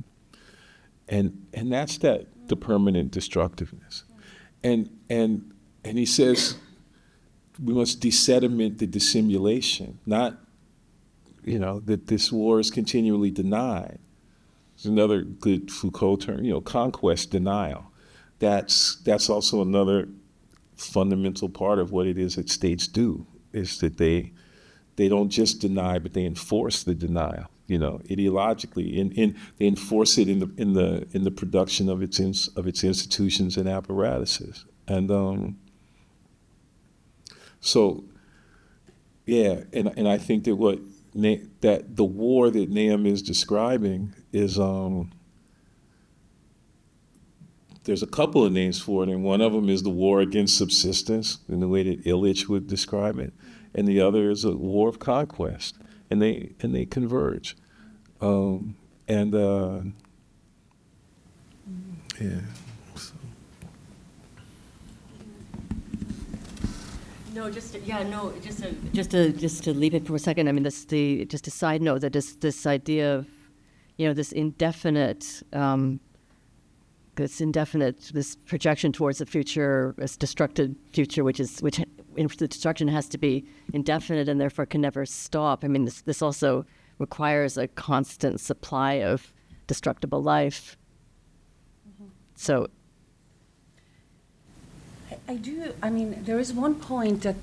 And that's the permanent destructiveness. And he says, we must desediment the dissimulation, not that this war is continually denied. There's another good Foucault term, conquest denial. That's also another fundamental part of what it is that states do, is that they don't just deny, but they enforce the denial, ideologically, and they enforce it in the production of its institutions and apparatuses. And so, yeah, and I think that that the war that Nahum is describing is, there's a couple of names for it, and one of them is the war against subsistence, in the way that Illich would describe it, and the other is a war of conquest, and they converge, yeah. So. No, just to leave it for a second. I mean, just a side note that this idea of, this indefinite, this projection towards the future, this destructive future, which the destruction has to be indefinite and therefore can never stop. I mean, this also requires a constant supply of destructible life. Mm-hmm. So. There is one point that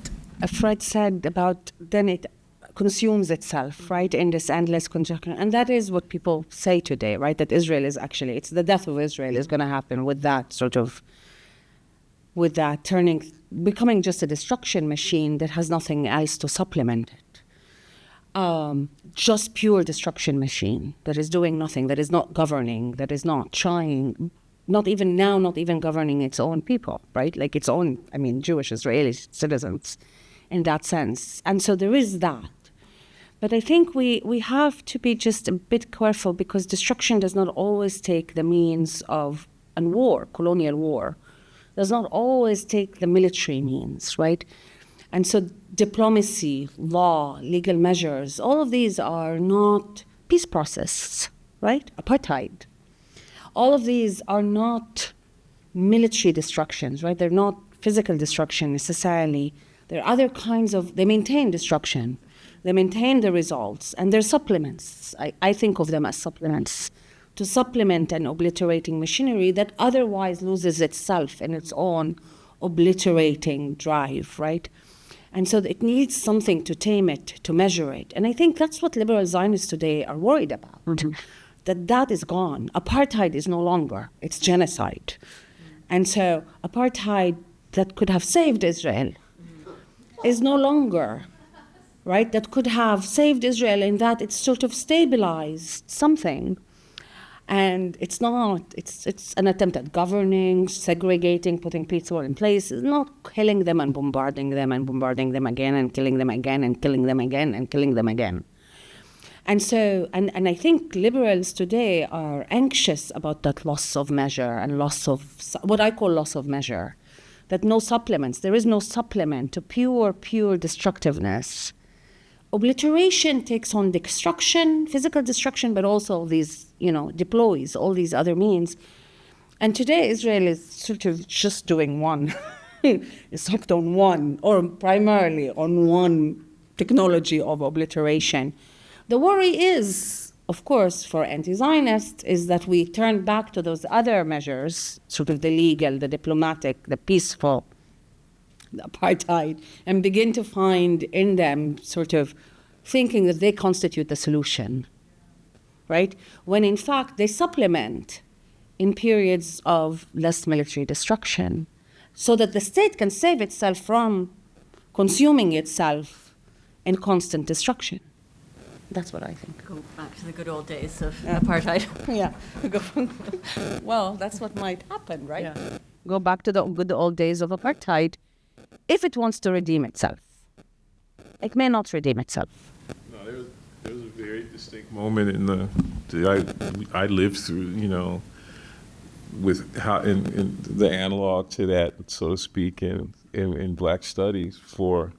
Fred said about then it consumes itself, right, in this endless conjunction. And that is what people say today, right, that Israel is actually, it's the death of Israel is going to happen with that becoming just a destruction machine that has nothing else to supplement it. Just pure destruction machine that is doing nothing, that is not governing, that is not trying, not even governing its own people, right? Like its own, Jewish Israeli citizens in that sense. And so there is that. But I think we have to be just a bit careful, because destruction does not always take the means of colonial war, does not always take the military means, right? And so diplomacy, law, legal measures, all of these are not peace processes, right? Apartheid. All of these are not military destructions, right? They're not physical destruction necessarily. They're other kinds they maintain destruction. They maintain the results, and they're supplements. I think of them as supplements to supplement an obliterating machinery that otherwise loses itself in its own obliterating drive, right? And so it needs something to tame it, to measure it. And I think that's what liberal Zionists today are worried about. Mm-hmm. That is gone. Apartheid is no longer. It's genocide. And so apartheid, that could have saved Israel is no longer, right? That could have saved Israel in that it's sort of stabilized something. And it's not, it's an attempt at governing, segregating, putting people in place. It's not killing them and bombarding them and bombarding them again and killing them again and killing them again and killing them again. And so, and I think liberals today are anxious about that loss of measure and loss of, what I call loss of measure, that no supplements, there is no supplement to pure destructiveness. Obliteration takes on destruction, physical destruction, but also these, deploys all these other means. And today Israel is sort of just doing one. It's hooked on one, or primarily on one technology of obliteration. The worry is, of course, for anti-Zionists, is that we turn back to those other measures, sort of the legal, the diplomatic, the peaceful, the apartheid, and begin to find in them sort of thinking that they constitute the solution, right? When in fact they supplement in periods of less military destruction so that the state can save itself from consuming itself in constant destruction. That's what I think. Go back to the good old days of apartheid. Yeah. Well, that's what might happen, right? Yeah. Go back to the good old days of apartheid if it wants to redeem itself. It may not redeem itself. No, there was a very distinct moment in that I lived through, with how in the analog to that, so to speak, in Black studies, for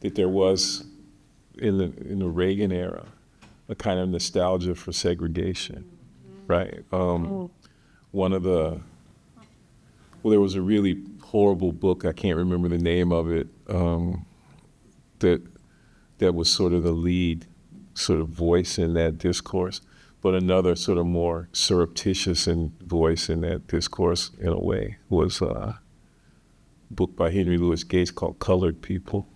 that there was in the Reagan era a kind of nostalgia for segregation, right? There was a really horrible book, I can't remember the name of it, that was sort of the lead sort of voice in that discourse, but another sort of more surreptitious voice in that discourse, in a way, was a book by Henry Louis Gates called Colored People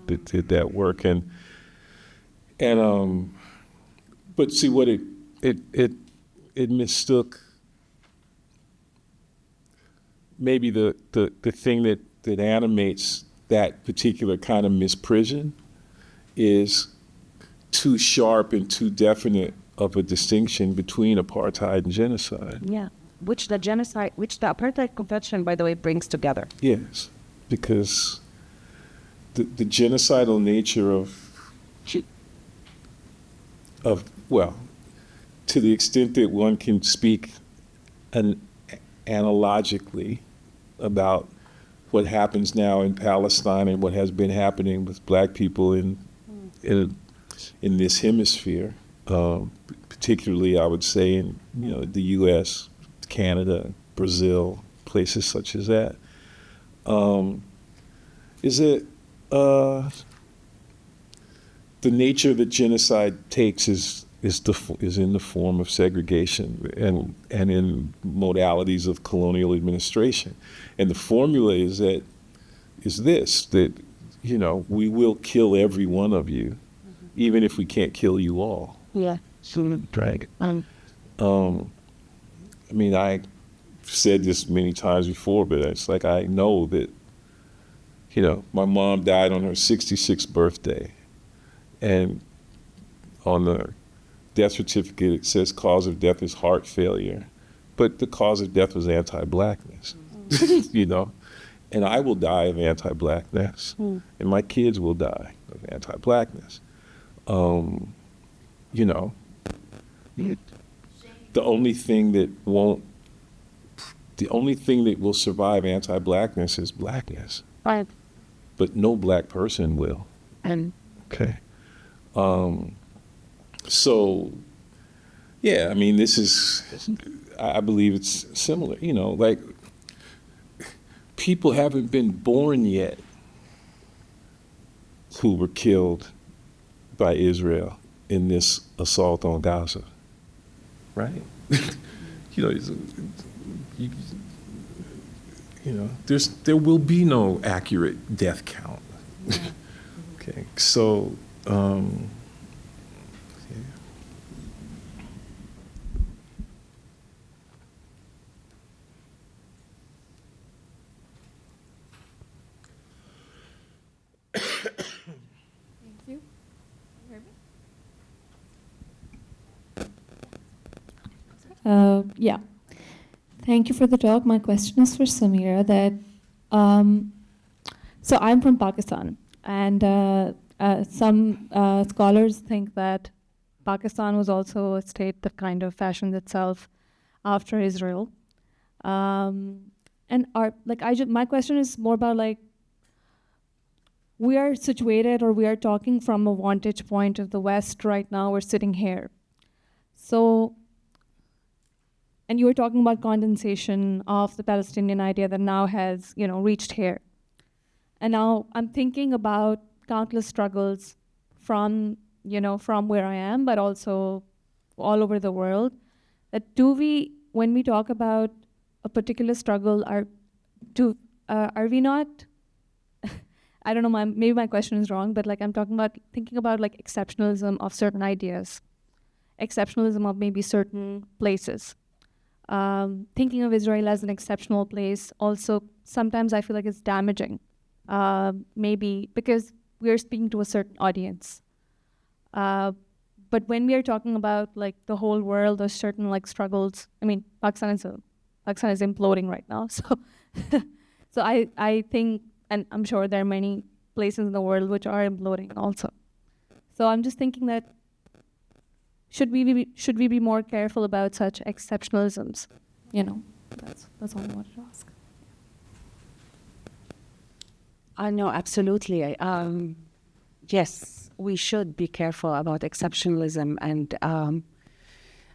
that did that work. But see what it mistook maybe the thing that animates that particular kind of misprision is too sharp and too definite of a distinction between apartheid and genocide. Yeah, which the Apartheid Convention, by the way, brings together. Yes, because the genocidal nature to the extent that one can speak analogically about what happens now in Palestine and what has been happening with Black people in this hemisphere, particularly I would say in the U.S., Canada, Brazil, places such as that, is that the nature that genocide takes is in the form of segregation and in modalities of colonial administration, and the formula is that we will kill every one of you, even if we can't kill you all. Yeah. Drag. I mean, I said this many times before, but it's like I know that, my mom died on her 66th birthday, and on the death certificate it says cause of death is heart failure, but the cause of death was anti-Blackness, and I will die of anti-Blackness, and my kids will die of anti-Blackness. The only thing that will survive anti-Blackness is Blackness. Right. But no Black person will. And Okay. So, yeah, I mean, I believe it's similar, like people haven't been born yet who were killed by Israel in this assault on Gaza, right? There will be no accurate death count. Okay, so, yeah. Yeah. Thank you for the talk. My question is for Samira. So I'm from Pakistan, and some scholars think that Pakistan was also a state that kind of fashioned itself after Israel. My question is more about we are situated, or we are talking from a vantage point of the West right now. We're sitting here. So, and you were talking about condensation of the Palestinian idea that now has, reached here. And now I'm thinking about countless struggles from where I am, but also all over the world. That when we talk about a particular struggle, are we not? I don't know. Maybe my question is wrong, but I'm thinking about exceptionalism of certain ideas, exceptionalism of maybe certain places. Thinking of Israel as an exceptional place also sometimes I feel like it's damaging, maybe because we're speaking to a certain audience. But when we are talking about the whole world or certain struggles, I mean, Pakistan is imploding right now. So, so I think, and I'm sure there are many places in the world which are imploding also. So I'm just thinking that should we be more careful about such exceptionalisms? That's all I wanted to ask. No, absolutely. Yes, we should be careful about exceptionalism, and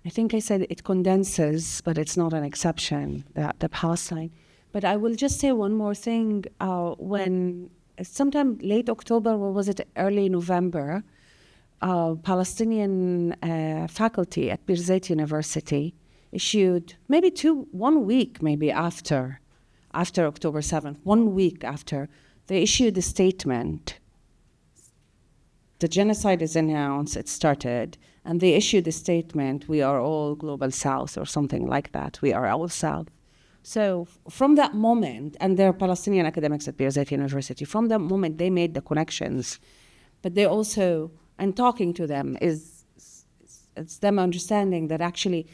I think I said it condenses, but it's not an exception, the Palestine. But I will just say one more thing. When sometime late October, or was it early November, Palestinian faculty at Birzeit University issued maybe 1 week maybe after October 7th, 1 week after, they issued a statement. The genocide is announced, it started, and they issued a statement, we are all global South, or something like that, we are all South. So from that moment, and they're Palestinian academics at Birzeit University, from that moment they made the connections, but they also, and talking to them it's them understanding that actually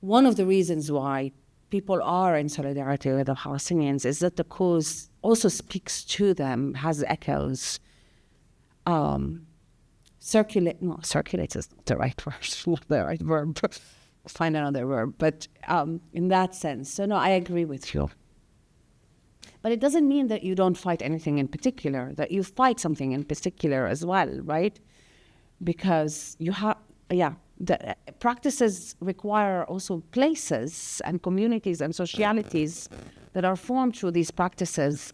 one of the reasons why people are in solidarity with the Palestinians is that the cause also speaks to them, has echoes. Circulates is not the right word, not the right verb. Find another verb, but in that sense. So no, I agree with you. But it doesn't mean that you don't fight anything in particular, that you fight something in particular as well, right? Because you have, the practices require also places and communities and socialities that are formed through these practices.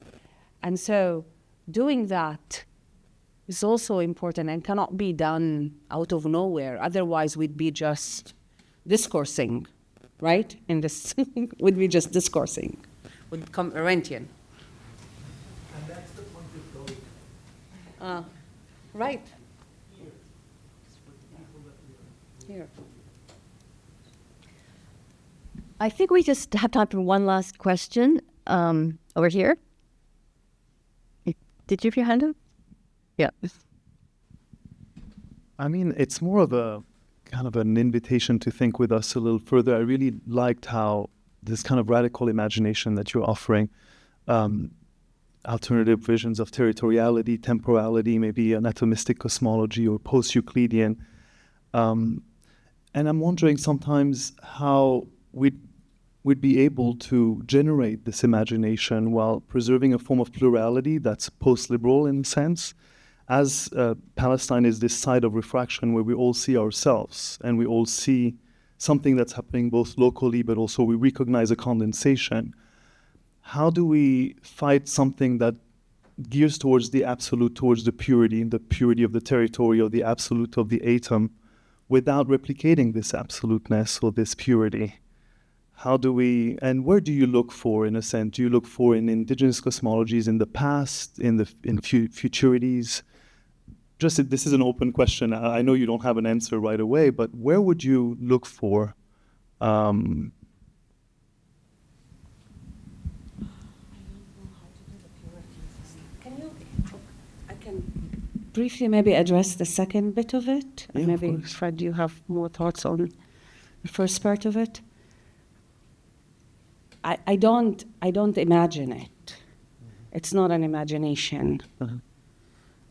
And so doing that is also important and cannot be done out of nowhere. Otherwise, we'd be just discoursing, right? In this, we'd be just discoursing. Would become Arendtian. And that's the point of going. Right. Here. I think we just have time for one last question. Over here. Did you have your hand up? Yeah. I mean, it's more of a kind of an invitation to think with us a little further. I really liked how this kind of radical imagination that you're offering, alternative visions of territoriality, temporality, maybe an atomistic cosmology or post-Euclidean. And I'm wondering sometimes how we'd be able to generate this imagination while preserving a form of plurality that's post-liberal in a sense, as Palestine is this site of refraction where we all see ourselves and we all see something that's happening both locally, but also we recognize a condensation. How do we fight something that gears towards the absolute, towards the purity of the territory or the absolute of the atom, without replicating this absoluteness or this purity? How do we, and where do you look for, in a sense? Do you look for in indigenous cosmologies in the past, in futurities? Just, this is an open question. I know you don't have an answer right away, but where would you look for? I can briefly maybe address the second bit of it. Yeah, maybe, of course. Fred, you have more thoughts on the first part of it. I don't imagine it. It's not an imagination.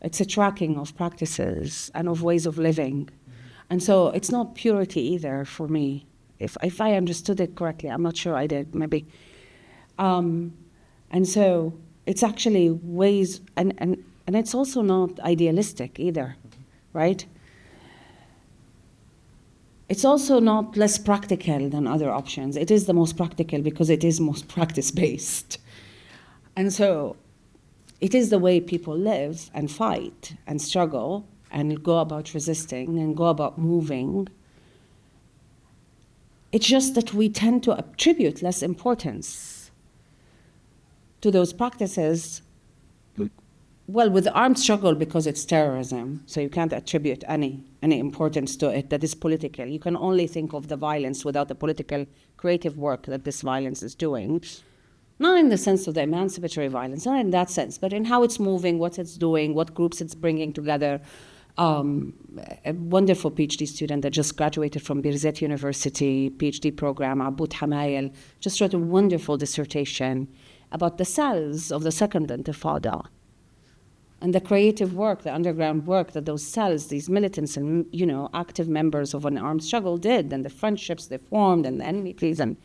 It's a tracking of practices and of ways of living. And so it's not purity either for me. If I understood it correctly, I'm not sure I did, maybe. And so it's actually ways, and it's also not idealistic either, right? It's also not less practical than other options. It is the most practical because it is most practice-based. And so it is the way people live and fight and struggle and go about resisting and go about moving. It's just that we tend to attribute less importance to those practices. Well, with the armed struggle, because it's terrorism, so you can't attribute any importance to it that is political. You can only think of the violence without the political creative work that this violence is doing. Not in the sense of the emancipatory violence, not in that sense, but in how it's moving, what it's doing, what groups it's bringing together. A wonderful PhD student that just graduated from Birzeit University, PhD program, Aboud Hamayel, just wrote a wonderful dissertation about the cells of the Second Intifada and the creative work, the underground work that those cells, these militants and, active members of an armed struggle did, and the friendships they formed, and the enmities, and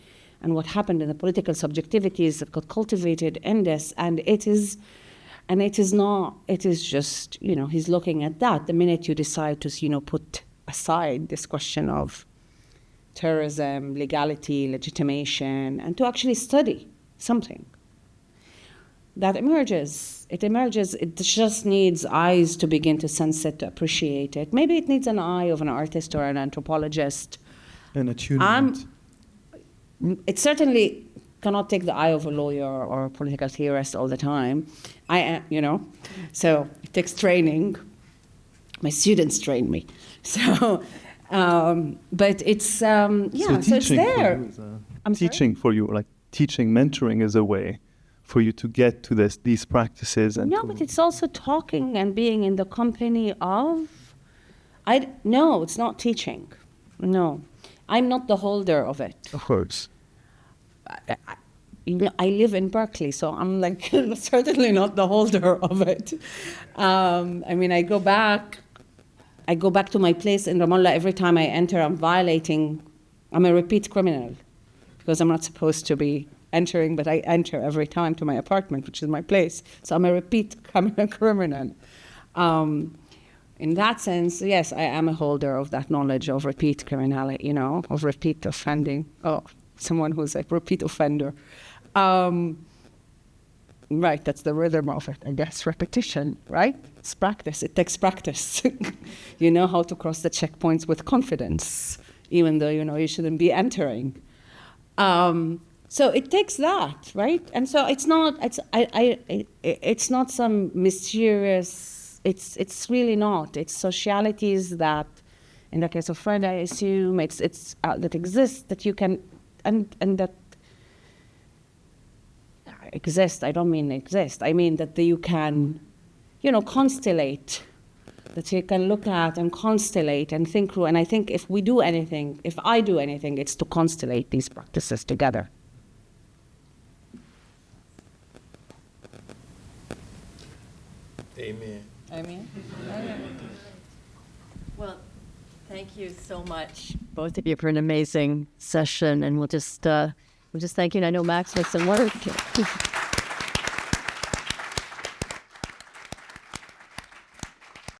what happened in the political subjectivities that got cultivated in this. And it is just, he's looking at that. The minute you decide to, put aside this question of terrorism, legality, legitimation, and to actually study something, that emerges. It emerges. It just needs eyes to begin to sense it, to appreciate it. Maybe it needs an eye of an artist or an anthropologist. An attunement. It certainly cannot take the eye of a lawyer or a political theorist all the time. So it takes training. My students train me. So, but it's, so it's there. Teaching for you, like teaching, mentoring is a way for you to get to these practices. And no, but it's also talking and being in the company of. No, it's not teaching. No, I'm not the holder of it. Of course. I live in Berkeley, so I'm like certainly not the holder of it. I go back to my place in Ramallah every time I enter. I'm a repeat criminal because I'm not supposed to be entering, but I enter every time to my apartment, which is my place. So I'm a repeat criminal. In that sense, yes, I am a holder of that knowledge of repeat criminality, of repeat offending. Oh, someone who's a repeat offender. Right, that's the rhythm of it, I guess, repetition, right? It's practice, it takes practice. You know how to cross the checkpoints with confidence, even though, you shouldn't be entering. So it takes that, right? And so it's not some mysterious, it's really not. It's socialities that, in the case of Fred, I assume it's that exists, that you can, and that exist, I don't mean exist, I mean that you can, constellate, that you can look at and constellate and think through. And I think if I do anything, it's to constellate these practices together. Amen. Amen. Well, thank you so much, both of you, for an amazing session, and we'll just thank you. And I know Max has some work.